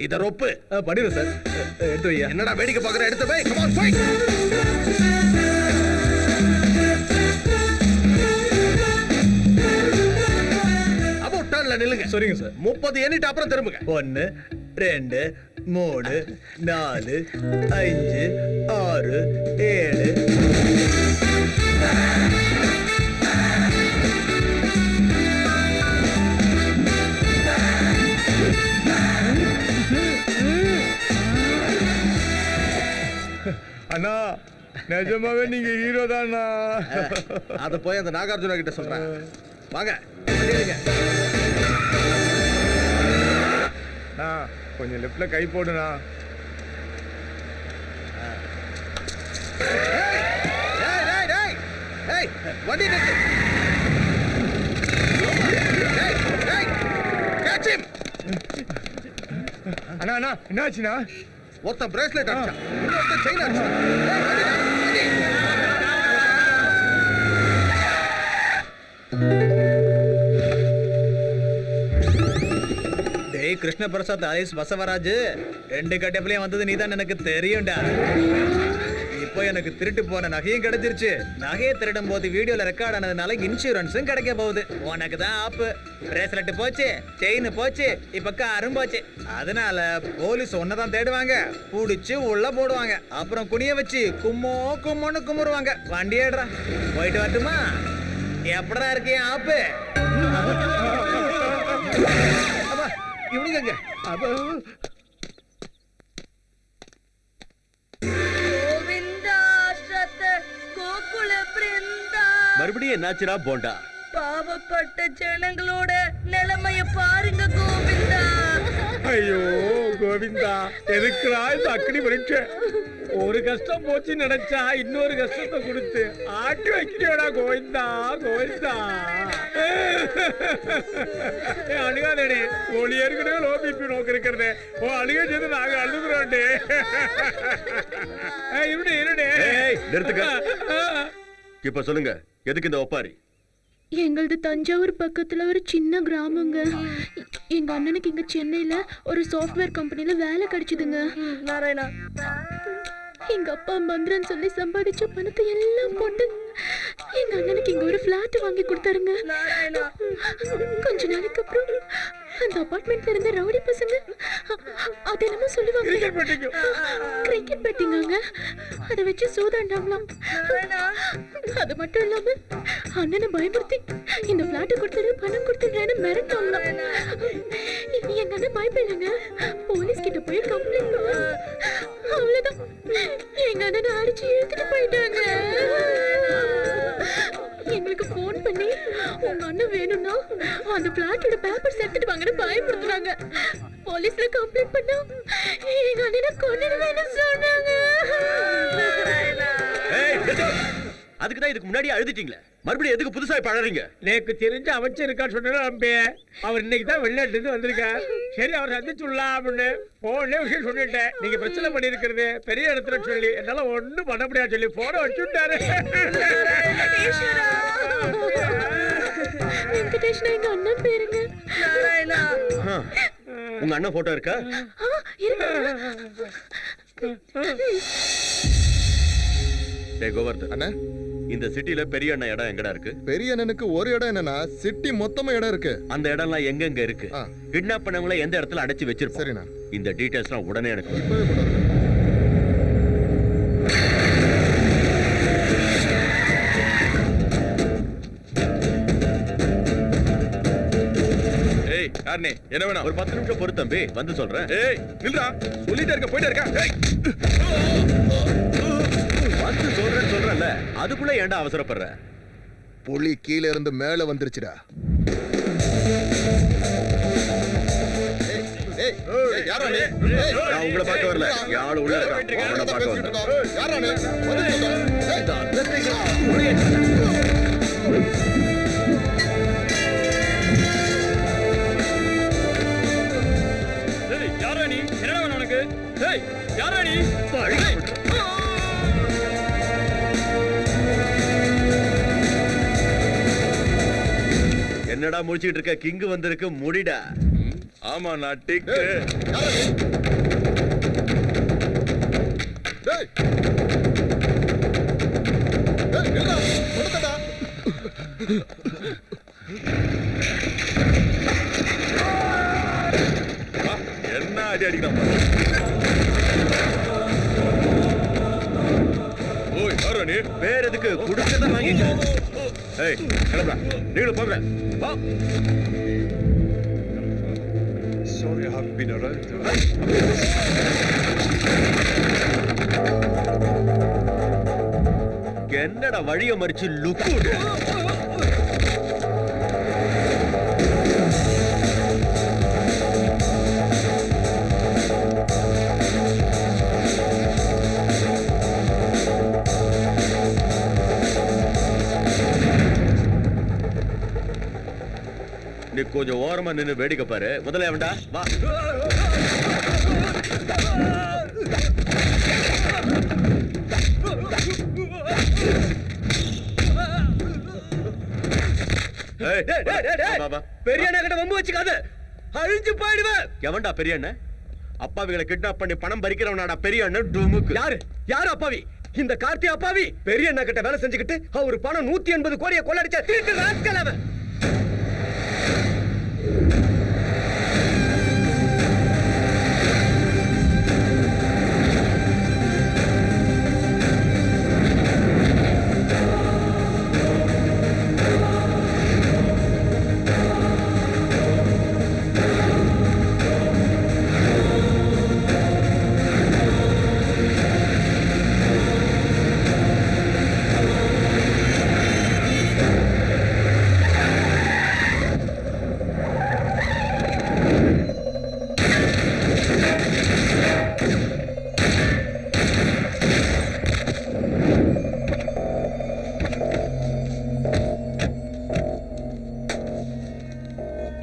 இத ரொப்பு. பண்ணிடுறேன் சார். எடுத்து வையா. என்னடா வேடிக்கை பாக்குற? எடுத்து வை. Come on, fight. அபௌட் டர்ன்ல நில்லுங்க. சரிங்க சார். 30 எண்ணிட்டு அப்புறம் திரும்புங்க. 1 2 3 4 5 6 7. அண்ணா, நிஜமாவே நீங்க ஹீரோ தானா? அத போய் அந்த நாகார்ஜுனா கிட்ட சொல்றேன். வாங்க. கொஞ்சம் லெஃப்ட்ல கை போடுனா. வண்டி நிறுத்து. அண்ணா அண்ணா, என்னாச்சுண்ணா? ஒருத்தன் பிரேஸ்லெட் அடிச்சான், இன்னொருத்தன் செயின் அடிச்சான். டேய் கிருஷ்ண பிரசாத் ஐஸ் பசவராஜ், 2 கட்டப்பிலையும் வந்தது நீதான் எனக்கு தெரியும்டா. இப்போ எனக்கு திருட்டு போன நகையும் கிடைச்சிருச்சு. நகையை திருடும் போது வீடியோல ரெக்கார்ட் ஆனதுனால இன்சூரன்ஸும் கிடைக்க போகுது. உனக்கு தான் ஆப்பு. பிரேஸ்லெட் போச்சு, செயின் போச்சு, இப்ப காரும் போச்சு. அதனால போலீஸ் ஒன்னதான் தேடுவாங்க, புடிச்சு உள்ள போடுவாங்க. அப்புறம் குனிய வச்சு கும்மோ கும்மோன்னு குமுறுவாங்க. வண்டி ஏடுறா, போயிட்டு வரட்டுமா? எப்படா இருக்கே ஆப்பு? இவனுங்க மறுபடியும் என்னாச்சுடா போண்டா? பாவப்பட்ட ஜனங்களோட நிலைமைய பாருங்க கோவிந்தா. ஐயோ கோவிந்தா, எதுக்குடா இந்த அக்கடி பரீட்சை? ஒரு கஷ்டம் போச்சு நினைச்சா இன்னொரு கஷ்டத்தை கொடுத்து ஆட்டி வைக்கிறியோடா கோவிந்தா கோவிந்தா. அழுகாதே, ஒளி ஏற்கனவே லோ பிபி நோக்கு இருக்கிறது. ஓ அழுக செய்து நாங்க அழுகுறோண்டே. இருடே இருடே. நிறுத்துக்க. இப்ப சொல்லுங்க, எதுக்கு இந்த ஒப்பாரி? எங்களது தஞ்சாவூர் பக்கத்துல ஒரு சின்ன கிராமங்க. எங்க அண்ணனுக்கு இங்க சென்னையில ஒரு சாஃப்ட்வேர் கம்பெனில வேலை கிடைச்சதுங்க. நாராயணா, எங்க அப்பா மந்திரன் சொல்லி சம்பாதிச்ச பணத்தை எல்லாம் போட்டு எங்க அண்ணனுக்கு இங்க ஒரு பிளாட் வாங்கி கொடுத்தாருங்க. கொஞ்ச நாளைக்கு அப்புறம் அந்த அபார்ட்மெண்ட்ல இருந்த ரவுடி பசங்க அது என்னமோ சொல்லுவாங்க, கிரிக்கெட் பெட்டிங்காங்க. அதை வச்சு சூதாண்டாங்களாம். அது மட்டும் இல்லாம அண்ணனை பயமுறுத்தி இந்த பிளாட் கொடுத்துரு பணம் கொடுத்துடுறேன்னு மிரட்டாங்களாம். எங்க அண்ணன் பயப்படலங்க, போலீஸ் கிட்ட போய் கம்ப்ளைண்ட் பண்ண. அவ்வளவுதான், எங்க அண்ணனை அடிச்சு இழுத்துட்டு போயிட்டாங்க. எங்களுக்கு போன் பண்ணி உங்க அண்ணன் வேணும்னா அந்த பிளாட்டோட பேப்பர்ஸ் எடுத்துட்டு வாங்கன்னு பயமுறுத்துறாங்க. போலீஸ்ல கம்ப்ளைண்ட் பண்ணா எங்க அண்ணனை கொன்னுடுவேன்னு சொன்னாங்க. அதுக்குதான் இதுக்கு முன்னாடி அழுதுட்டீங்களே, மறுபடியும் எதுக்கு புதுசா பழறீங்க? எனக்கு தெரிஞ்ச அமைச்சர் இருக்கான்னு சொன்னா அம்பே, அவர் இன்னைக்கு தான் வெளிநாட்டுல இருந்து வந்திருக்கார். சரி, அவர் சந்திச்சுடலாம் அப்படின்னு போனே விஷயம் சொல்லிட்டேன். நீங்க பிரச்சனை பண்ணி இருக்கிறது பெரிய இடத்துல சொல்லி என்னால ஒண்ணும் பண்ண முடியாது சொல்லி போன வச்சுட்டாரு. வெங்கடேஷ்னா எங்க அண்ணன் பேருங்க. உங்க அண்ணன் போட்டோ இருக்கா? கோவர்தன் அண்ணா, இந்த சிட்டில பெரிய அண்ணன் இடம் எங்கடா இருக்கு? பெரிய அண்ணனுக்கு ஒரு இடம் என்னன்னா சிட்டி மொத்தமா இடம் இருக்கு. அந்த இடம்லாம் எங்கெங்க இருக்கு? கிட்னாப் பண்ணவங்கள எந்த இடத்துல அடைச்சு வச்சிருப்போம்? சரிண்ணா. இந்த டீடைல்ஸ்லாம் உடனே எனக்கு ஏய் யாருனே என்ன வேணும்? ஒரு 10 நிமிஷம் பொறு தம்பி, வந்து சொல்றேன். ஏய் நில்றா, சொல்லிட்டே இருக்க, போயிட்டே இருக்க. ஏய் வந்து சொல்றேன்னு சொல்றேன்ல, அதுக்குள்ள ஏன்டா அவசரப்படுற? புலி கீழே இருந்து மேல வந்துருச்சுடா. நான் உங்களை பார்க்க வரல, யாரு உள்ள இருக்கான் அவனை பார்க்க வந்தேன். ஏய் யாரா நீ? என்னடா வேணும் உனக்கு? ஏய் யாரா நீ? என்னடா முடிச்சிட்டு இருக்க? கிங்கு வந்திருக்கு, முடிடா. ஆமா நான் டிக். என்ன அடி அடிக்கலாம்? ஓய் யாரா நீ? வேற எதுக்கு? குடுக்கறத வாங்கிட்டு. ஏய் கிளம்புடா, நீங்களும் போங்க. வா. Sorry, I haven't been around. என்னடா வழிய மறிச்சு லுக்குடு? நீ கொஞ்சம் ஓரமா நின்னு வேடிக்கை பாரு. முதல்ல வேண்டா வா. பெரிய அண்ணா கிட்ட வம்பு வச்சுக்காத, அழிஞ்சு போயிடுவேன். எவன்டா பெரிய அண்ணன்? அப்பாவிகளை கிட்னாப் பண்ணி பணம் பறிக்கிறவனாடா பெரிய அண்ணன். டுமுக்கு. யாரு அப்பாவி? இந்த கார்த்தி அப்பாவி. பெரிய அண்ணா கிட்ட வேலை செஞ்சுக்கிட்டு அவரு பணம் 180 கோடியை கொள்ளடிச்ச திருட்டு ராஸ்கல் அவன்.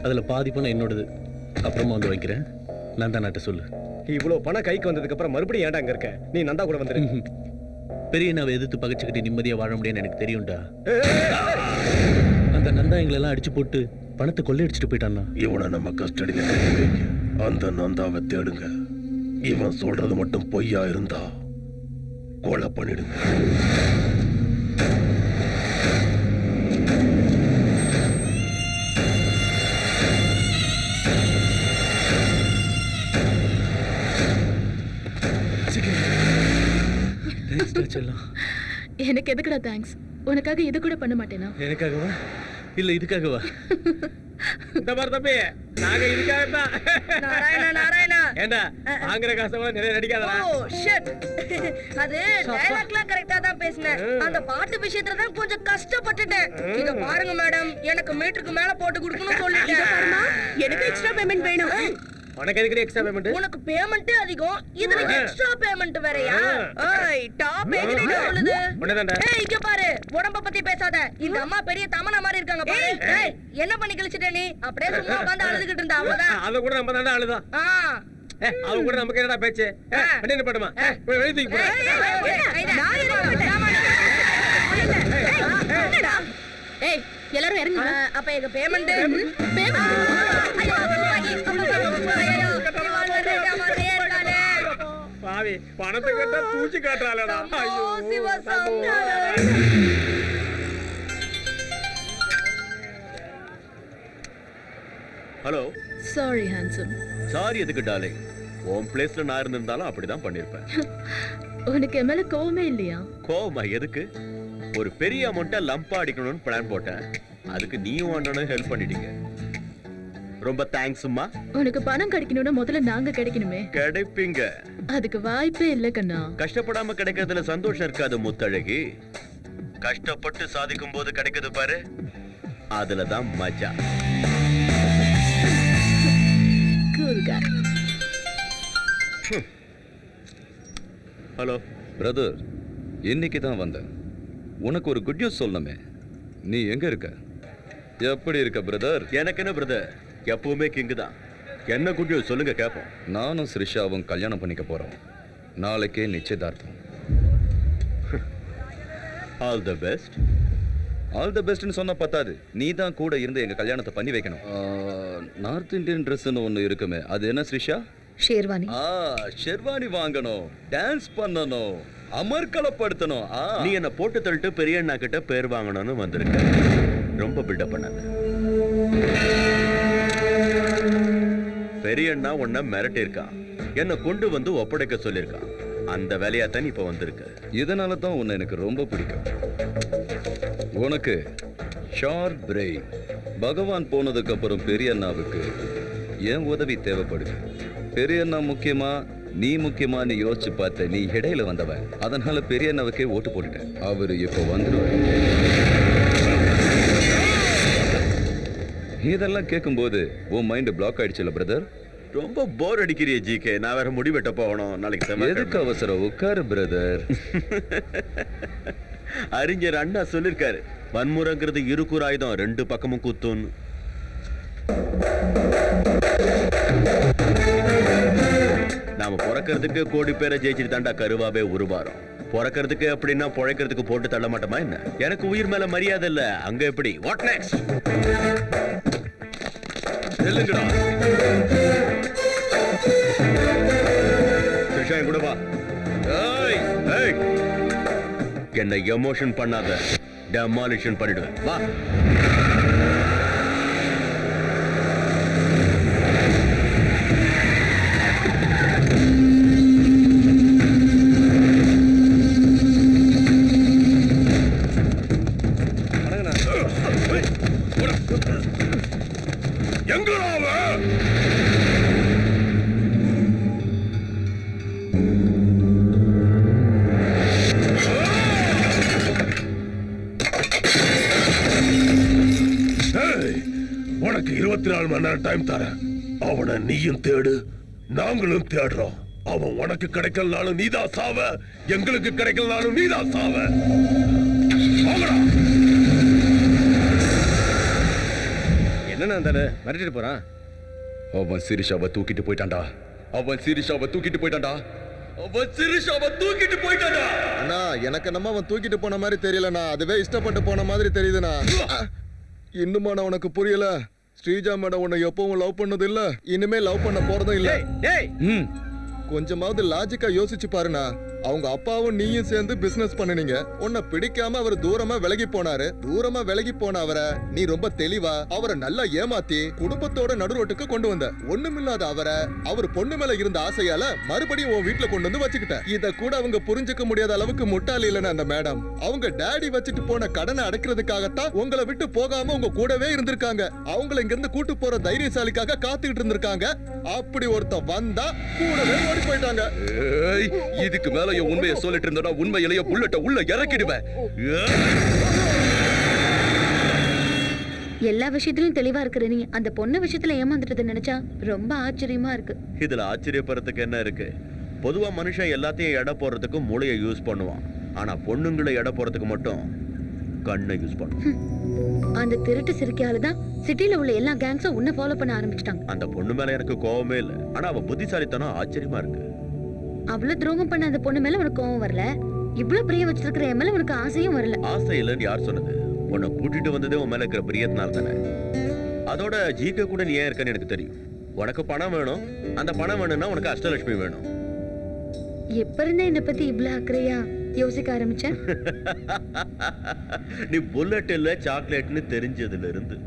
அதுல பாதி பணம் என்னோடது, அப்புறமா வந்து வைக்கிறேன். நந்தா நாட்ட சொல்லு. இவ்வளவு பணம் கைக்கு வந்ததுக்கு அப்புறம் மறுபடியும் ஏன்டா அங்க இருக்க? நீ நந்தா கூட வந்துரு. பெரிய அண்ணாவை எதிர்த்து பகைச்சுக்கிட்டு நிம்மதியா வாழ முடியும்னு எனக்கு தெரியும்டா. அந்த நந்தா எங்களெல்லாம் அடிச்சு போட்டு பணத்தை கொள்ளையடிச்சிட்டு போயிட்டான்னா. இவனை நம்ம கஸ்டடியில கைக்கு அந்த நந்தாவை தேடுங்க. இவன் சொல்றது மட்டும் பொய்யா இருந்தா கொலை பண்ணிடுங்க. எனக்கு எதுக்குடா தேங்க்ஸ்? உனக்காக இது கூட பண்ண மாட்டேனா? எனக்காகவா இல்ல இதுக்காகவா? இந்த மாதிரி தம்பி, நாங்க இதுக்காக தான். நாராயணா நாராயணா ஏண்டா ஆங்கிற காசெல்லாம் நிறைய நடிக்காதடா. Oh shit. அது டயலாக்லாம் கரெக்ட்டா தான் பேசினேன். அந்த பாட்டு விஷயத்துல தான் கொஞ்சம் கஷ்டப்பட்டுட்டேன். இத பாருங்க மேடம், எனக்கு மீட்டருக்கு மேல போட்டு கொடுக்கணும்னு சொல்லிட்டேன். எனக்கு எக்ஸ்ட்ரா பேமெண்ட் வேணும். உனக்கு எதுக்கு எக்ஸ்ட்ரா பேமெண்ட்? உனக்கு பேமெண்ட் அதிகம், இதுல எக்ஸ்ட்ரா பேமெண்ட் வேறயா? ஏய் டாப் எங்கடி சொல்லுது? உன்னதான்டா. ஏய் இங்க பாரு, உடம்ப பத்தி பேசாத. இந்த அம்மா பெரிய தமனா மாதிரி இருக்காங்க பாரு. ஏய் என்ன பண்ணி கிழிச்சிட்ட நீ? அப்படியே சும்மா வந்து அழுதுகிட்டு இருந்தா அவ்வளவுதான். அத கூட நம்ம தான்டா அழுதா. அவ கூட நமக்கு என்னடா பேச்சு? என்ன பண்ணுமா? வெளிய தூக்கி போடு. நான் இருக்க மாட்டேன். என்னடா? ஏய் எல்லாரும் இறங்குங்க. அப்ப எங்க பேமெண்ட் பாவி பணத்தை கட்ட தூச்சி காட்டுறாளடா. ஐயோ ஹலோ. Sorry handsome. சாரி எதுக்கு டார்லிங்? உன் பிளேஸ்ல நான் இருந்திருந்தாலும் அப்படிதான் பண்ணிருப்பேன். உனக்கு என் மேல கோவமே இல்லையா? கோவமா எதுக்கு? ஒரு பெரிய அமௌண்ட்டை லம்பா அடிக்கணும்னு பிளான் போட்டேன். அதுக்கு நீயும் அண்ணனும் ஹெல்ப் பண்ணிட்டீங்க. ரொம்ப தேங்க்ஸ்மா. உனக்கு பணம் கிடைக்கணும்னா முதல்ல நாங்க கிடைக்கணுமே. கிடைப்பீங்க. அதுக்கு வாய்ப்பே இல்ல கண்ணா. கஷ்டப்படாம கிடைக்கிறதுல சந்தோஷம் இருக்காது முத்தழகி. கஷ்டப்பட்டு சாதிக்கும் போது கிடைக்குது பாரு, அதுலதான் மஜா. ஹலோ பிரதர், இன்னைக்கு தான் வந்தேன். உனக்கு ஒரு குட் நியூஸ் சொல்லணுமே. நீ எங்க இருக்க? எப்படி இருக்க பிரதர்? எனக்கு என்ன பிரதர், எப்பவுமே கிங்கு தான். என்ன குட் நியூஸ் சொல்லுங்க கேட்போம். நானும் ஸ்ரிஷாவும் கல்யாணம் பண்ணிக்க போறோம். நாளைக்கே நிச்சயதார்த்தம். All the best. All the பெஸ்ட்னு சொன்னா பத்தாது, நீ தான் கூட இருந்து எங்க கல்யாணத்தை பண்ணி வைக்கணும். நார்த் இந்தியன் ட்ரெஸ்னு ஒன்று இருக்குமே, அது என்ன ஸ்ரிஷா? ஷேர்வானி. ஷெர்வானி வாங்கணும், டான்ஸ் பண்ணணும், அமர்க்கலப்படுத்தணும். நீ என்ன போட்டு தள்ளிட்டு பெரிய அண்ணா கிட்ட பேர் வாங்கணும்னு வந்திருக்க. ரொம்ப பில்டப் பண்ணாத. பெரிய அண்ணா உன்னை மிரட்டி இருக்கான், என்ன கொண்டு வந்து ஒப்படைக்க சொல்லியிருக்கான். அந்த வேலையா தான் இப்ப வந்திருக்க. இதனால தான் உன்னை எனக்கு ரொம்ப பிடிக்கும். உனக்கு ஷார்ப் பிரெயின். பகவான் போனதுக்கு அப்புறம் பெரிய அண்ணாவுக்கு என் உதவி தேவைப்படுது. பெரிய அண்ணா முக்கியமா நீ முக்கியமான்னு யோசிச்சு பார்த்த, நீ இடையில வந்தவன். அதனால பெரிய அண்ணாவுக்கே ஓட்டு போட்டுட்டேன். அவரு இப்போ வந்துடுவாரு. இதெல்லாம் கேட்கும்போது உன் மைண்ட் பிளாக் ஆயிடுச்சுல பிரதர்? ரொம்ப போர் அடிக்கிறிய ஜிகே. நான் வேற முடி வெட்ட போகணும் நாளைக்கு. எதுக்கு அவசரம்? உட்காரு பிரதர். அறிஞர் அண்ணா சொல்லிருக்காரு, வன்முறைங்கிறது இருக்கூர் ஆயுதம், ரெண்டு பக்கமும் குத்துன்னு. நாம பிறக்கிறதுக்கு கோடி பேரை ஜெயிச்சுட்டு தாண்டா கருவாவே உருவாரம். பிறக்கிறதுக்கு அப்படின்னா பிழைக்கிறதுக்கு போட்டு தள்ள மாட்டோமா என்ன? எனக்கு உயிர் மேல மரியாதை இல்ல, அங்க எப்படி? What next? சொல்லுங்கடா. கிருஷ்ணன் கூட வா. என்னை எமோஷன் பண்ணாத, டெமாலிஷன் பண்ணிடுவேன். வா. உனக்கு 24 மணி நேரம் டைம் தரேன். அவனை நீயும் தேடு, நாங்களும் தேடுறோம். அவன் உனக்கு கிடைக்கலனாலும் நீதான் சாவ, எங்களுக்கு கிடைக்கலனாலும் நீதான் சாவ. என்ன தானே மிரட்டிட்டு போறான்? அவன் சிரிஷாவை தூக்கிட்டு போயிட்டான்டா. அவன் சிரிஷாவை தூக்கிட்டு போயிட்டான்டா. அவன் சிரிஷாவை தூக்கிட்டு போயிட்டான்டா. அண்ணா, எனக்கு நம்ம அவன் தூக்கிட்டு போன மாதிரி தெரியலண்ணா, அதுவே இஷ்டப்பட்டு போன மாதிரி தெரியுதுண்ணா. இன்னுமா நான் உனக்கு புரியல? ஸ்ரீஜா மேடம் உன்னை எப்பவும் லவ் பண்ணது இல்ல, இனிமே லவ் பண்ண போறதும் இல்ல. கொஞ்சமாவது லாஜிக்கா யோசிச்சு பாருண்ணா. அவங்க அப்பாவும் நீயும் சேர்ந்து பிசினஸ் பண்ணுனீங்க. உன்னை பிடிக்காம அவர் தூரமா விலகி போனாரு. தூரமா விலகி போன அவரை நீ ரொம்ப தெளிவா அவரை நல்லா ஏமாத்தி குடும்பத்தோட நடுரோட்டுக்கு கொண்டு வந்த. ஒண்ணுமில்லாத அவரை அவர் பொண்ணு மேல இருந்த ஆசையால மறுபடியும் உன் வீட்டுல கொண்டு வந்து வச்சுக்கிட்ட. இத கூட அவங்க புரிஞ்சுக்க முடியாத அளவுக்கு முட்டாளி இல்லைன்னு அந்த மேடம். அவங்க டாடி வச்சுட்டு போன கடனை அடைக்கிறதுக்காகத்தான் உங்களை விட்டு போகாம உங்க கூடவே இருந்திருக்காங்க. அவங்களை இங்க இருந்து கூட்டு போற தைரியசாலிக்காக காத்துக்கிட்டு இருந்திருக்காங்க. அப்படி ஒருத்த வந்தா கூடவே ஓடி போயிட்டாங்க. இதுக்கு மேல உண்மையை சொல்லிட்டு இருந்தா உண்மையிலேயே புல்லட்ட உள்ள இறக்கிடுவேன். எல்லா விஷயத்திலும் தெளிவா இருக்கிற நீ அந்த பொண்ணு விஷயத்துல ஏமாந்துட்டதை நினைச்சா ரொம்ப ஆச்சரியமா இருக்கு. இதுல ஆச்சரியப்படுறதுக்கு என்ன இருக்கு? பொதுவா மனுஷன் எல்லாத்தையும் எடை போடுறதுக்கு மூளையை யூஸ் பண்ணுவான். ஆனா பொண்ணுங்களை எடை போடுறதுக்கு மட்டும் கண்ணை யூஸ் பண்ணுவான். அந்த திருட்டு சிரிக்காலதான் சிட்டில உள்ள எல்லா கேங்ஸும் உன்னை ஃபாலோ பண்ண ஆரம்பிச்சிட்டாங்க. அந்த பொண்ணு மேல எனக்கு கோவமே இல்ல, ஆனா அவ புத்திசாலித்தனம் ஆச்சரியமா இருக்கு. அவ்வளவு துரோகம் பண்ண அந்த பொண்ணு மேல உனக்கு கோவம் வரல, இவ்வளவு பிரியம் வச்சிருக்கிற என் மேல உனக்கு ஆசையும் வரல. ஆசை இல்லைன்னு யார் சொன்னது? உன்னை கூட்டிட்டு வந்ததே உன் மேல இருக்கிற பிரியத்தினால தானே. அதோட ஜிகே கூட நீ ஏன் இருக்கன்னு எனக்கு தெரியும். உனக்கு பணம் வேணும், அந்த பணம் வேணும்னா உனக்கு அஷ்டலட்சுமி வேணும். எப்ப இருந்தே என்னை பத்தி இவ்வளவு அக்கறையா யோசிக்க ஆரம்பிச்ச? நீ புல்லட் இல்ல சாக்லேட்னு தெரிஞ்சதுல இருந்து.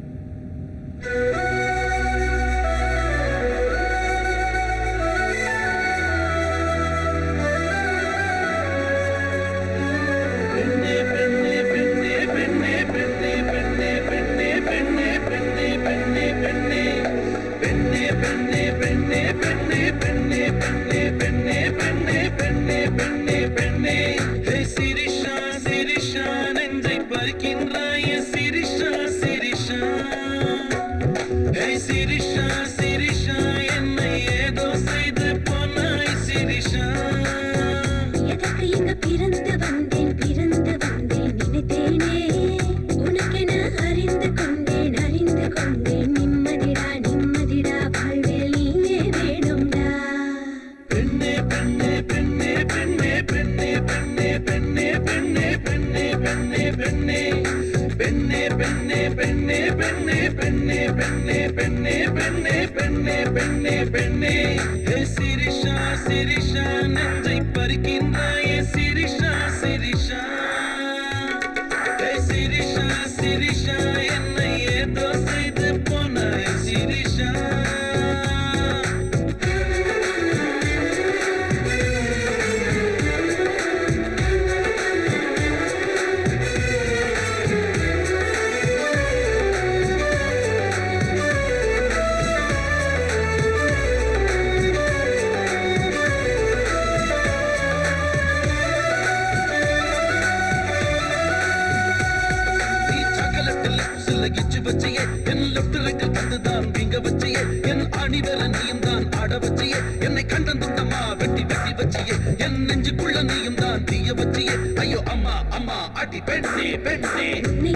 பெண்ணே பெண்ணே பெண்ணே பெண்ணே பெண்ணே பெண்ணே பெண்ணே பெண்ணே பெண்ணே ஏ சிரிஷா சிரிஷா நெஞ்சை பறிக்கின்றாயே சிரிஷா சிரிஷா ஏ சிரிஷா சிரிஷா என்னை ஏதோ செய்து போனாய் சிரிஷா நீ சகலத்தில் சிலகிச்சு வச்சையே என் லெஃப்ட் ரைட்டில் கண்டுதான் வீங்க வச்சையே என் அணிவர நீயும் தான் ஆட வச்சையே என்னை கண்டன் துண்டமா வெட்டி வெட்டி வச்சையே என் நெஞ்சுக்குள்ள நீயும் தான் தீய வச்சையே ஐயோ அம்மா அம்மா அடி பெண்ணே பெண்ணே நீ